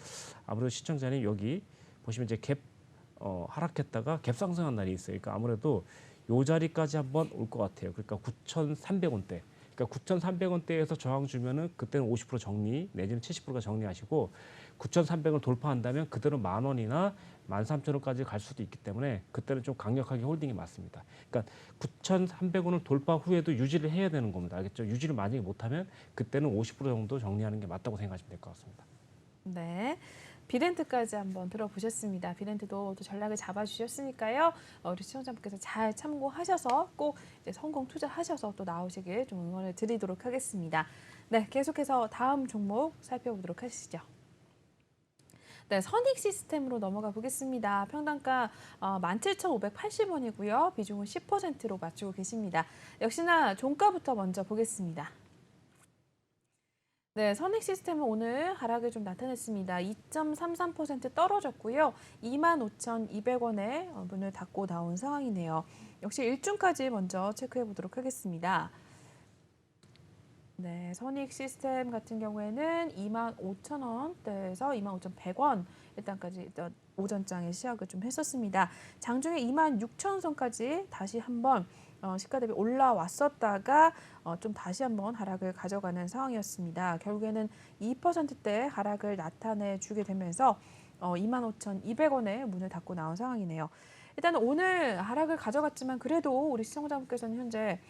아무래도 시청자님 여기 보시면 이제 갭 하락했다가 갭 상승한 날이 있어요. 그러니까 아무래도 요 자리까지 한번 올 것 같아요. 그러니까 9,300원대. 그러니까 9,300원대에서 저항 주면은 그때는 50% 정리 내지는 70%가 정리하시고 9,300을 돌파한다면 그대로 10,000원이나 13,000원까지 갈 수도 있기 때문에 그때는 좀 강력하게 홀딩이 맞습니다. 그러니까 9,300원을 돌파 후에도 유지를 해야 되는 겁니다. 알겠죠? 유지를 만약에 못하면 그때는 50% 정도 정리하는 게 맞다고 생각하시면 될 것 같습니다. 네. 비덴트까지 한번 들어보셨습니다. 비덴트도 또 전략을 잡아주셨으니까요. 우리 시청자분께서 잘 참고하셔서 꼭 이제 성공 투자하셔서 또 나오시길 좀 응원을 드리도록 하겠습니다. 네, 계속해서 다음 종목 살펴보도록 하시죠. 네, 선익 시스템으로 넘어가 보겠습니다. 평단가 17,580원이고요. 비중은 10%로 맞추고 계십니다. 역시나 종가부터 먼저 보겠습니다. 네, 선익 시스템은 오늘 하락을 좀 나타냈습니다. 2.33% 떨어졌고요. 25,200원에 문을 닫고 나온 상황이네요. 역시 일중까지 먼저 체크해 보도록 하겠습니다. 네, 선익 시스템 같은 경우에는 25,000원대에서 25,100원 일단까지 오전장에 시작을 좀 했었습니다. 장중에 26,000선까지 다시 한번 시가 대비 올라왔었다가 좀 다시 한번 하락을 가져가는 상황이었습니다. 결국에는 2%대 하락을 나타내 주게 되면서 25,200원에 문을 닫고 나온 상황이네요. 일단 오늘 하락을 가져갔지만 그래도 우리 시청자분께서는 현재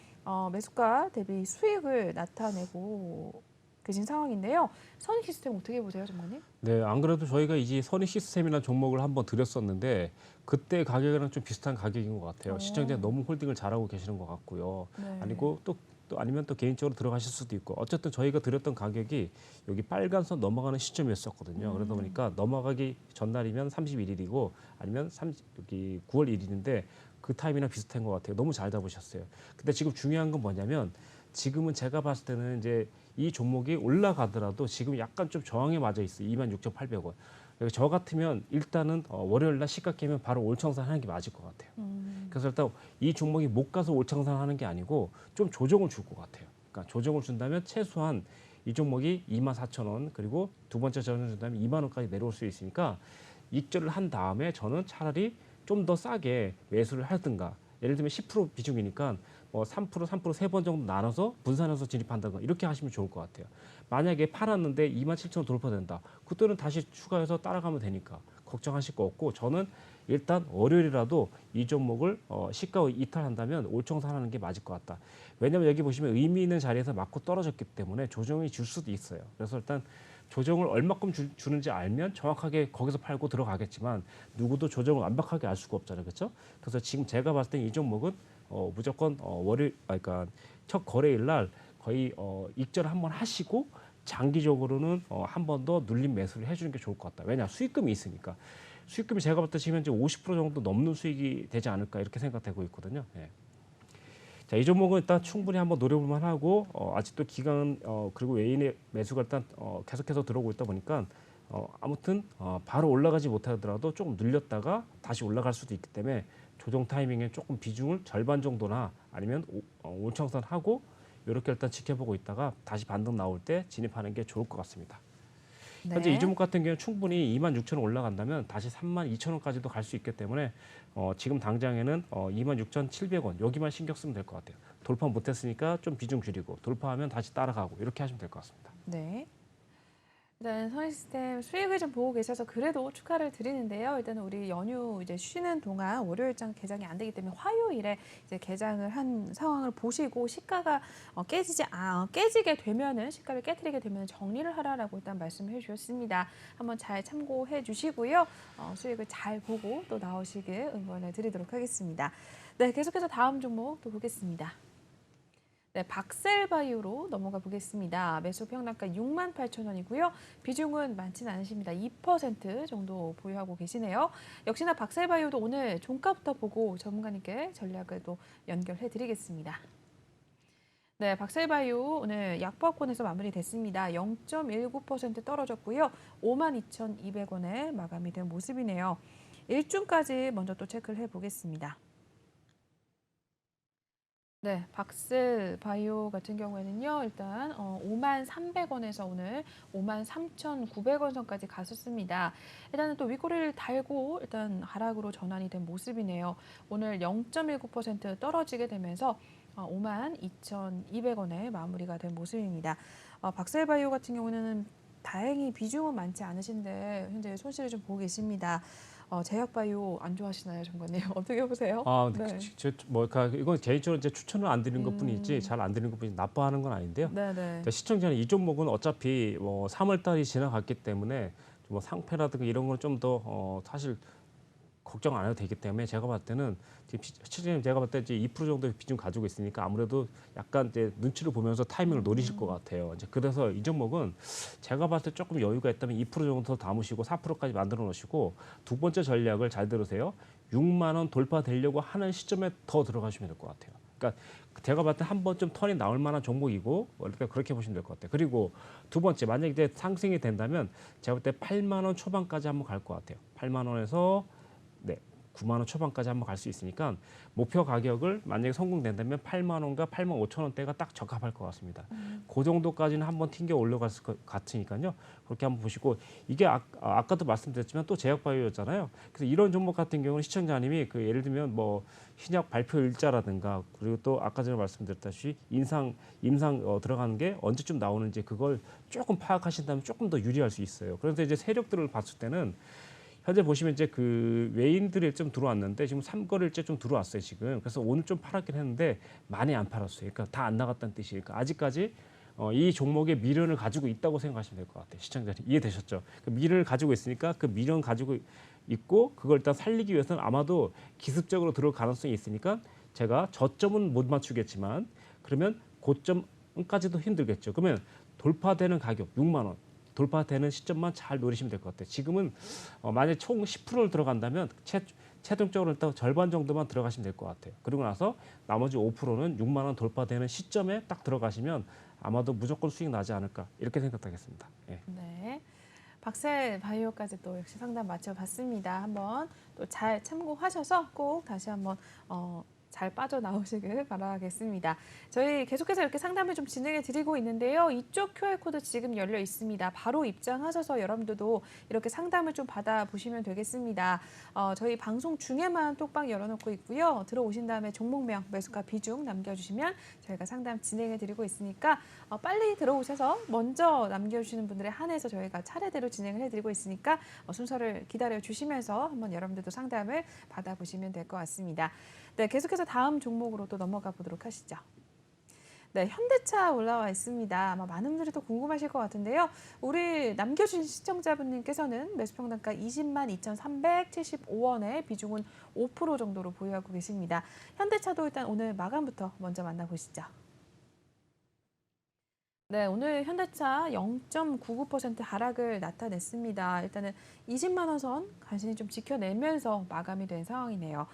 매수가 대비 수익을 나타내고 계신 상황인데요. 선익 시스템 어떻게 보세요, 전문가님? 네, 안 그래도 저희가 이제 선익 시스템이라는 종목을 한번 드렸었는데 그때 가격이랑 좀 비슷한 가격인 것 같아요. 시청자 너무 홀딩을 잘하고 계시는 것 같고요. 네. 아니고 또 아니면 또 개인적으로 들어가실 수도 있고 어쨌든 저희가 드렸던 가격이 여기 빨간 선 넘어가는 시점이었었거든요. 그러다 보니까 넘어가기 전날이면 31일이고 아니면 여기 9월 1일인데 그 타임이랑 비슷한 것 같아요. 너무 잘 잡으셨어요. 근데 지금 중요한 건 뭐냐면 지금은 제가 봤을 때는 이제 이 종목이 올라가더라도 지금 약간 좀 저항에 맞아 있어요. 26,800원. 저 같으면 일단은 월요일 날 시가 깨면 바로 올청산 하는 게 맞을 것 같아요. 그래서 일단 이 종목이 못 가서 올청산 하는 게 아니고 좀 조정을 줄 것 같아요. 그러니까 조정을 준다면 최소한 이 종목이 24,000원 그리고 두 번째 조정을 준다면 2만 원까지 내려올 수 있으니까 입절을 한 다음에 저는 차라리 좀 더 싸게 매수를 하든가 예를 들면 10% 비중이니까 뭐 3%, 3% 세 번 정도 나눠서 분산해서 진입한다거나 이렇게 하시면 좋을 것 같아요. 만약에 팔았는데 27,000원 돌파된다. 그때는 다시 추가해서 따라가면 되니까 걱정하실 거 없고 저는 일단 월요일이라도 이 종목을 시가 이탈한다면 올청산하는 게 맞을 것 같다. 왜냐하면 여기 보시면 의미 있는 자리에서 맞고 떨어졌기 때문에 조정이 줄 수도 있어요. 그래서 일단 조정을 얼마큼 주는지 알면 정확하게 거기서 팔고 들어가겠지만 누구도 조정을 완벽하게 알 수가 없잖아요. 그렇죠? 그래서 지금 제가 봤을 때 이 종목은 무조건 월요일 그러니까 첫 거래일 날 거의 익절 한번 하시고 장기적으로는 한 번 더 눌림 매수를 해주는 게 좋을 것 같다. 왜냐 수익금이 있으니까. 수익금이 제가 봤을 때 지금 현재 50% 정도 넘는 수익이 되지 않을까 이렇게 생각되고 있거든요. 예. 자, 이 종목은 일단 충분히 한번 노려볼만 하고 아직도 기간 그리고 외인의 매수가 일단 계속해서 들어오고 있다 보니까 아무튼 바로 올라가지 못하더라도 조금 늘렸다가 다시 올라갈 수도 있기 때문에 조정 타이밍에 조금 비중을 절반 정도나 아니면 올청산 하고 이렇게 일단 지켜보고 있다가 다시 반등 나올 때 진입하는 게 좋을 것 같습니다. 현재 이 네. 종목 같은 경우는 충분히 26,000원 올라간다면 다시 32,000원까지도 갈 수 있기 때문에 지금 당장에는 26,700원 여기만 신경 쓰면 될 것 같아요. 돌파 못했으니까 좀 비중 줄이고 돌파하면 다시 따라가고 이렇게 하시면 될 것 같습니다. 네. 일단 선시스템 수익을 좀 보고 계셔서 그래도 축하를 드리는데요. 일단 우리 연휴 이제 쉬는 동안 월요일장 개장이 안 되기 때문에 화요일에 이제 개장을 한 상황을 보시고 시가가 깨지게 되면은 시가를 깨뜨리게 되면 정리를 하라라고 일단 말씀해 주셨습니다. 한번 잘 참고해 주시고요. 수익을 잘 보고 또 나오시길 응원해 드리도록 하겠습니다. 네, 계속해서 다음 종목 또 보겠습니다. 네, 박셀바이오로 넘어가 보겠습니다. 매수 평단가 68,000원이고요. 비중은 많지는 않으십니다. 2% 정도 보유하고 계시네요. 역시나 박셀바이오도 오늘 종가부터 보고 전문가님께 전략을 또 연결해 드리겠습니다. 네, 박셀바이오 오늘 약보합권에서 마무리됐습니다. 0.19% 떨어졌고요. 52,200원에 마감이 된 모습이네요. 일중까지 먼저 또 체크를 해보겠습니다. 네, 박스 바이오 같은 경우에는요, 일단 53,300원에서 오늘 53,900원 선까지 갔었습니다. 일단은 또 윗꼬리를 달고 일단 하락으로 전환이 된 모습이네요. 오늘 0.19% 떨어지게 되면서 52,200원에 마무리가 된 모습입니다. 박셀바이오 같은 경우는 다행히 비중은 많지 않으신데 현재 손실을 좀 보고 계십니다. 제약바이오 안 좋아하시나요, 정관님? 어떻게 보세요? 아, 네. 그러니까 이건 개인적으로 이제 추천을 안 드리는 것뿐이지 음, 잘 안 드리는 것뿐이지 나빠하는 건 아닌데요. 네네. 시청자는 이 종목은 어차피 뭐 3월 달이 지나갔기 때문에 뭐 상패라든가 이런 건 좀 더 사실 걱정 안 해도 되기 때문에 제가 봤을 때는 지금 실제로 제가 봤을 때 이제 2% 정도 비중 가지고 있으니까 아무래도 약간 이제 눈치를 보면서 타이밍을 노리실 것 같아요. 이제 그래서 이 종목은 제가 봤을 때 조금 여유가 있다면 2% 정도 더 담으시고 4%까지 만들어 놓으시고 두 번째 전략을 잘 들으세요. 6만 원 돌파되려고 하는 시점에 더 들어가시면 될 것 같아요. 그러니까 제가 봤을 때 한 번쯤 턴이 나올 만한 종목이고 그렇게 보시면 될 것 같아요. 그리고 두 번째 만약에 이제 상승이 된다면 제가 볼 때 8만 원 초반까지 한번 갈 것 같아요. 8만 원에서 네, 9만 원 초반까지 한번 갈 수 있으니까 목표 가격을 만약에 성공된다면 8만 원과 8만 5천 원대가 딱 적합할 것 같습니다. 그 정도까지는 한번 튕겨 올라갔을 것 같으니까요. 그렇게 한번 보시고 이게 아까도 말씀드렸지만 또 제약바이오였잖아요. 그래서 이런 종목 같은 경우는 시청자님이 그 예를 들면 뭐 신약 발표 일자라든가 그리고 또 아까 전에 말씀드렸다시피 임상 들어가는 게 언제쯤 나오는지 그걸 조금 파악하신다면 조금 더 유리할 수 있어요. 그래서 이제 세력들을 봤을 때는 현재 보시면 이제 그 외인들이 좀 들어왔는데 지금 삼거래일제 좀 들어왔어요 지금. 그래서 오늘 좀 팔았긴 했는데 많이 안 팔았어요. 그러니까 다 안 나갔다는 뜻이니까 아직까지 이 종목의 미련을 가지고 있다고 생각하시면 될 것 같아요. 시청자님 이해되셨죠? 그 미련을 가지고 있으니까 그 미련 가지고 있고 그걸 일단 살리기 위해서는 아마도 기습적으로 들어올 가능성이 있으니까 제가 저점은 못 맞추겠지만 그러면 고점까지도 힘들겠죠. 그러면 돌파되는 가격 6만 원. 돌파되는 시점만 잘 노리시면 될 것 같아요. 지금은 만약 총 10%를 들어간다면 최종적으로 일단 절반 정도만 들어가시면 될 것 같아요. 그리고 나서 나머지 5%는 6만 원 돌파되는 시점에 딱 들어가시면 아마도 무조건 수익 나지 않을까 이렇게 생각하겠습니다. 예. 네. 박셀 바이오까지 또 역시 상담 마쳐봤습니다. 한번 또 잘 참고하셔서 꼭 다시 한번 잘 빠져나오시길 바라겠습니다. 저희 계속해서 이렇게 상담을 좀 진행해 드리고 있는데요. 이쪽 QR코드 지금 열려 있습니다. 바로 입장하셔서 여러분들도 이렇게 상담을 좀 받아보시면 되겠습니다. 저희 방송 중에만 톡방 열어놓고 있고요. 들어오신 다음에 종목명, 매수가 비중 남겨주시면 저희가 상담 진행해 드리고 있으니까 빨리 들어오셔서 먼저 남겨주시는 분들에 한해서 저희가 차례대로 진행을 해드리고 있으니까 순서를 기다려 주시면서 한번 여러분들도 상담을 받아보시면 될 것 같습니다. 네, 계속해서 다음 종목으로 또 넘어가 보도록 하시죠. 네, 현대차 올라와 있습니다. 아마 많은 분들이 또 궁금하실 것 같은데요. 우리 남겨주신 시청자분님께서는 매수평단가 202,375원에 비중은 5% 정도로 보유하고 계십니다. 현대차도 일단 오늘 마감부터 먼저 만나보시죠. 네, 오늘 현대차 0.99% 하락을 나타냈습니다. 일단은 20만 원 선 간신히 좀 지켜내면서 마감이 된 상황이네요.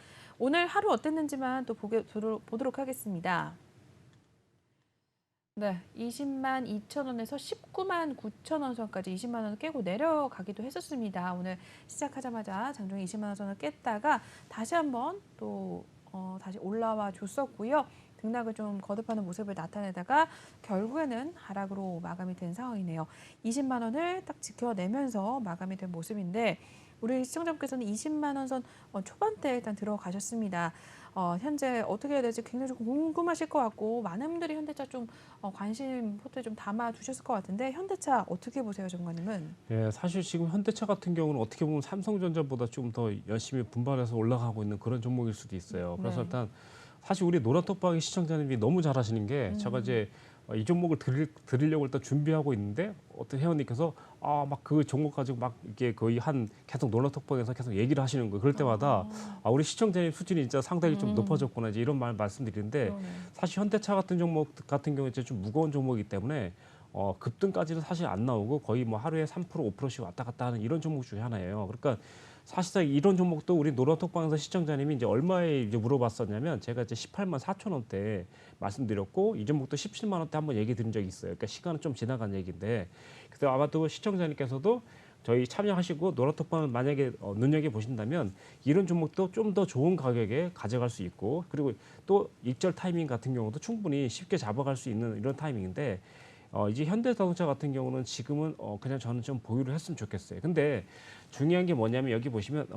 오늘 하루 어땠는지만 또 보도록 하겠습니다. 네, 20만 2천 원에서 19만 9천 원 선까지 20만 원을 깨고 내려가기도 했었습니다. 오늘 시작하자마자 장중에 20만 원 선을 깼다가 다시 한번 또 다시 올라와 줬었고요. 등락을 좀 거듭하는 모습을 나타내다가 결국에는 하락으로 마감이 된 상황이네요. 20만 원을 딱 지켜내면서 마감이 된 모습인데 우리 시청자분께서는 20만 원 선 초반대에 일단 들어가셨습니다. 현재 어떻게 해야 될지 굉장히 좀 궁금하실 것 같고 많은 분들이 현대차 좀 관심 포트에 좀 담아 두셨을 것 같은데 현대차 어떻게 보세요, 전문가님은? 예, 사실 지금 현대차 같은 경우는 어떻게 보면 삼성전자보다 좀 더 열심히 분발해서 올라가고 있는 그런 종목일 수도 있어요. 그래서 네. 일단 사실 우리 노란톡방의 시청자님이 너무 잘하시는 게 제가 이제 이 종목을 드리려고 일단 준비하고 있는데 어떤 회원님께서 막 그 종목 가지고 막 이게 거의 한 계속 노란톡방에서 계속 얘기를 하시는 거예요. 그럴 때마다 우리 시청자님 수준이 진짜 상당히 좀 높아졌구나 이제 이런 말 말씀드리는데 그러네. 사실 현대차 같은 종목 같은 경우에 이제 좀 무거운 종목이기 때문에 급등까지는 사실 안 나오고 거의 뭐 하루에 3% 5%씩 왔다 갔다 하는 이런 종목 중에 하나예요. 그러니까 사실상 이런 종목도 우리 노란톡방에서 시청자님이 이제 얼마에 이제 물어봤었냐면 제가 이제 18만 4천 원대 말씀드렸고 이 종목도 17만 원대 한번 얘기 드린 적이 있어요. 그러니까 시간은 좀 지나간 얘기인데 그래서 아마도 시청자님께서도 저희 참여하시고 노란톡방을 만약에 눈여겨 보신다면 이런 종목도 좀 더 좋은 가격에 가져갈 수 있고 그리고 또 익절 타이밍 같은 경우도 충분히 쉽게 잡아갈 수 있는 이런 타이밍인데 이제 현대자동차 같은 경우는 지금은 그냥 저는 좀 보유를 했으면 좋겠어요. 근데 중요한 게 뭐냐면 여기 보시면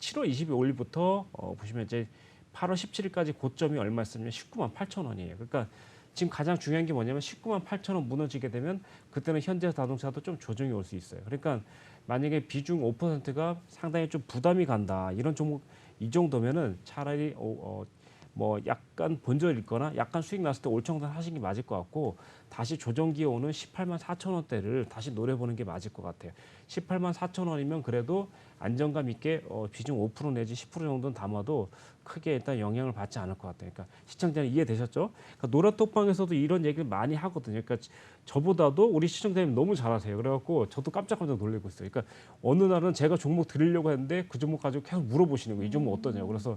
7월 25일부터 보시면 이제 8월 17일까지 고점이 얼마였냐면 19만 8천 원이에요. 그러니까 지금 가장 중요한 게 뭐냐면 19만 8천 원 무너지게 되면 그때는 현대자동차도 좀 조정이 올 수 있어요. 그러니까 만약에 비중 5%가 상당히 좀 부담이 간다. 이런 종목 이 정도면은 차라리 뭐 약간 본전일거나 약간 수익 났을 때 올청산 하시는 게 맞을 것 같고 다시 조정기에 오는 18만 4천 원대를 다시 노려보는 게 맞을 것 같아요. 18만 4천 원이면 그래도 안정감 있게 비중 5% 내지 10% 정도는 담아도 크게 일단 영향을 받지 않을 것 같아요. 그러니까 시청자님 이해되셨죠? 그러니까 노란톡방에서도 이런 얘기를 많이 하거든요. 그러니까 저보다도 우리 시청자님 너무 잘하세요. 그래갖고 저도 깜짝깜짝 놀라고 있어요. 그러니까 어느 날은 제가 종목 드리려고 했는데 그 종목 가지고 계속 물어보시는 거예요. 이 종목 어떠냐고. 그래서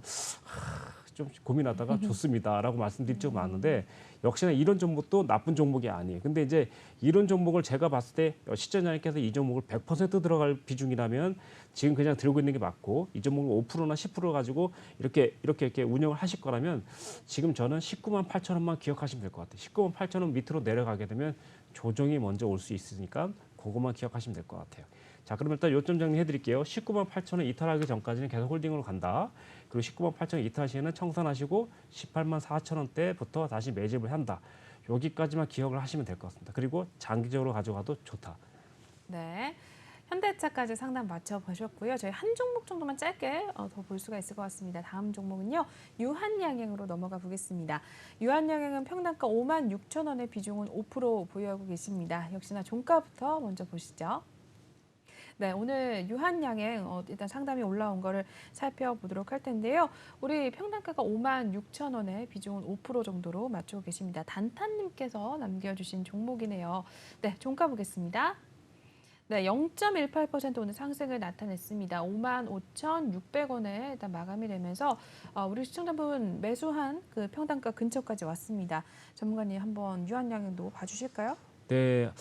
좀 고민하다가 좋습니다라고 말씀드릴 적 많은데 역시나 이런 종목도 나쁜 종목이 아니에요. 근데 이제 이런 종목을 제가 봤을 때 시청자님께서 이 종목을 100% 들어갈 비중이라면 지금 그냥 들고 있는 게 맞고 이 종목을 5%나 10% 가지고 이렇게 운영을 하실 거라면 지금 저는 19만 8천 원만 기억하시면 될 것 같아요. 19만 8천 원 밑으로 내려가게 되면 조정이 먼저 올 수 있으니까 그것만 기억하시면 될 것 같아요. 자, 그럼 일단 요점 정리해 드릴게요. 19만 8천 원 이탈하기 전까지는 계속 홀딩으로 간다. 그리고 19만 8천 원 이탈 시에는 청산하시고 18만 4천 원대부터 다시 매집을 한다. 여기까지만 기억을 하시면 될 것 같습니다. 그리고 장기적으로 가져가도 좋다. 네. 현대차까지 상담 맞춰보셨고요. 저희 한 종목 정도만 짧게 더 볼 수가 있을 것 같습니다. 다음 종목은요. 유한양행으로 넘어가 보겠습니다. 유한양행은 평단가 5만 6천 원의 비중은 5% 보유하고 계십니다. 역시나 종가부터 먼저 보시죠. 네, 오늘 유한양행 일단 상담이 올라온 거를 살펴보도록 할 텐데요. 우리 평단가가 5만 6천 원의 비중은 5% 정도로 맞추고 계십니다. 단타님께서 남겨주신 종목이네요. 네, 종가 보겠습니다. 네, 0.18% 오늘 상승을 나타냈습니다. 5만 5,600원에 일단 마감이 되면서 우리 시청자분 매수한 그 평단가 근처까지 왔습니다. 전문가님 한번 유한양행도 봐주실까요? 네.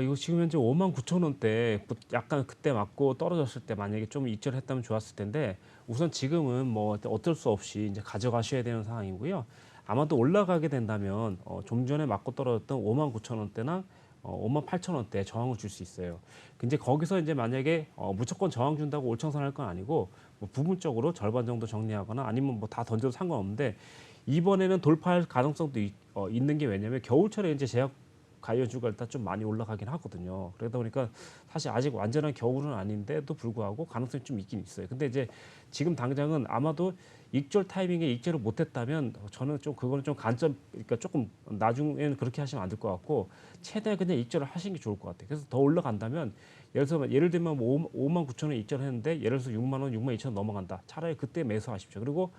이거 지금 현재 59,000원대 약간 그때 맞고 떨어졌을 때 만약에 좀 입절을 했다면 좋았을 텐데 우선 지금은 뭐 어쩔 수 없이 이제 가져가셔야 되는 상황이고요. 아마도 올라가게 된다면 좀 전에 맞고 떨어졌던 59,000원대나 58,000원대 저항을 줄 수 있어요. 근데 거기서 이제 만약에 무조건 저항 준다고 올청산할 건 아니고 뭐 부분적으로 절반 정도 정리하거나 아니면 뭐 다 던져도 상관없는데 이번에는 돌파할 가능성도 있는 게 왜냐면 겨울철에 이제 제약 관련주가 일단 좀 많이 올라가긴 하거든요. 그러다 보니까 사실 아직 완전한 겨울은 아닌데도 불구하고 가능성이 좀 있긴 있어요. 근데 이제 지금 당장은 아마도 익절 타이밍에 익절을 못했다면 저는 좀 그거는 좀 관점, 그러니까 조금 나중에는 그렇게 하시면 안 될 것 같고 최대한 그냥 익절을 하시는 게 좋을 것 같아요. 그래서 더 올라간다면 예를 들면 뭐 5만 9천 원 익절했는데 예를 들어서 6만 원, 6만 2천 원 넘어간다. 차라리 그때 매수하십시오. 그리고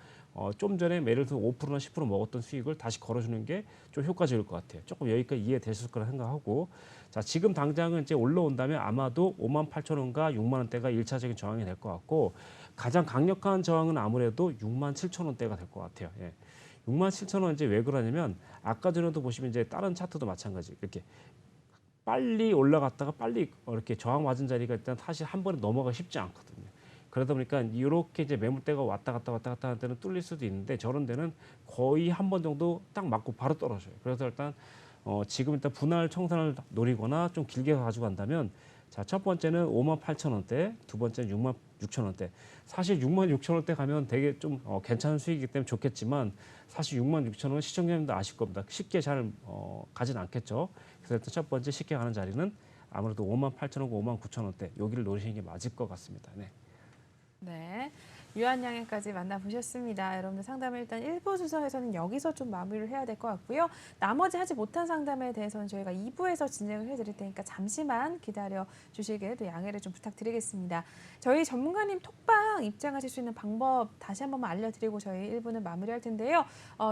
좀 전에 예를 들어서 5%나 10% 먹었던 수익을 다시 걸어주는 게 좀 효과적일 것 같아요. 조금 여기까지 이해되실 거라 생각하고 자 지금 당장은 이제 올라온다면 아마도 5만 8천 원과 6만 원대가 일차적인 저항이 될 것 같고 가장 강력한 저항은 아무래도 6만 7천 원대가 될 것 같아요. 예. 6만 7천 원 이제 왜 그러냐면 아까 전에도 보시면 이제 다른 차트도 마찬가지 이렇게 빨리 올라갔다가 빨리 이렇게 저항 맞은 자리가 일단 사실 한 번에 넘어가 쉽지 않거든요. 그러다 보니까 이렇게 이제 매물대가 왔다 갔다 하는 데는 뚫릴 수도 있는데 저런 데는 거의 한 번 정도 딱 맞고 바로 떨어져요. 그래서 일단 지금 일단 분할 청산을 노리거나 좀 길게 가지고 간다면 자, 첫 번째는 5만 8천 원대, 두 번째는 6만 6천 원대. 사실 6만 6천 원대 가면 되게 좀 괜찮은 수익이기 때문에 좋겠지만 사실 6만 6천 원 시청자님도 아실 겁니다. 쉽게 잘 가진 않겠죠. 그래서 일단 첫 번째 쉽게 가는 자리는 아무래도 5만 8천 원과 5만 9천 원대 여기를 노리시는 게 맞을 것 같습니다. 네. 네. 유한양해까지 만나보셨습니다. 여러분들 상담을 일단 1부 순서에서는 여기서 좀 마무리를 해야 될 것 같고요. 나머지 하지 못한 상담에 대해서는 저희가 2부에서 진행을 해드릴 테니까 잠시만 기다려 주시길 또 양해를 좀 부탁드리겠습니다. 저희 전문가님 톡방 입장하실 수 있는 방법 다시 한 번만 알려드리고 저희 1부는 마무리할 텐데요.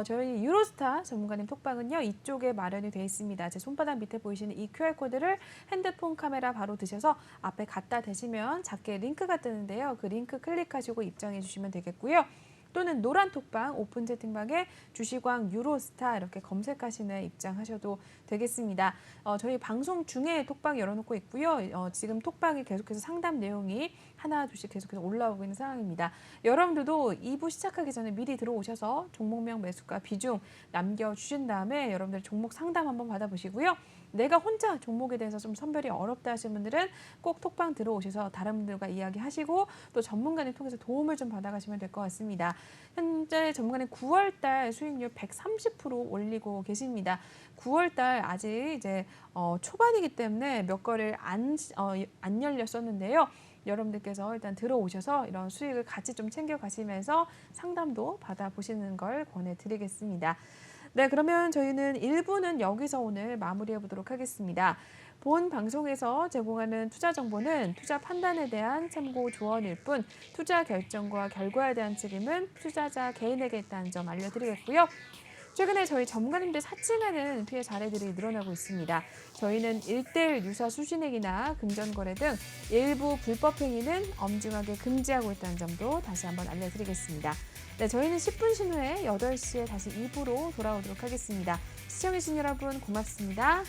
저희 유로스타 전문가님 톡방은요. 이쪽에 마련이 되어 있습니다. 제 손바닥 밑에 보이시는 이 QR코드를 핸드폰 카메라 바로 드셔서 앞에 갖다 대시면 작게 링크가 뜨는데요. 그 링크 클릭하시고 입장해 주시면 되겠고요. 또는 노란 톡방 오픈 채팅방에 주시광 유로스타 이렇게 검색하시는 입장하셔도 되겠습니다. 저희 방송 중에 톡방 열어놓고 있고요. 지금 톡방이 계속해서 상담 내용이 하나 둘씩 계속해서 올라오고 있는 상황입니다. 여러분들도 2부 시작하기 전에 미리 들어오셔서 종목명 매수가 비중 남겨주신 다음에 여러분들 종목 상담 한번 받아보시고요. 내가 혼자 종목에 대해서 좀 선별이 어렵다 하시는 분들은 꼭 톡방 들어오셔서 다른 분들과 이야기하시고 또 전문가님 통해서 도움을 좀 받아가시면 될 것 같습니다. 현재 전문가님 9월달 수익률 130% 올리고 계십니다. 9월달 아직 이제 초반이기 때문에 몇 거를 안 열렸었는데요. 여러분들께서 일단 들어오셔서 이런 수익을 같이 좀 챙겨가시면서 상담도 받아보시는 걸 권해드리겠습니다. 네, 그러면 저희는 1부는 여기서 오늘 마무리해 보도록 하겠습니다. 본 방송에서 제공하는 투자 정보는 투자 판단에 대한 참고 조언일 뿐 투자 결정과 결과에 대한 책임은 투자자 개인에게 있다는 점 알려드리겠고요. 최근에 저희 전문가님들 사칭하는 피해 사례들이 늘어나고 있습니다. 저희는 1:1 유사 수신액이나 금전거래 등 일부 불법 행위는 엄중하게 금지하고 있다는 점도 다시 한번 알려드리겠습니다. 네, 저희는 10분 신 후에 8시에 다시 2부로 돌아오도록 하겠습니다. 시청해주신 여러분 고맙습니다.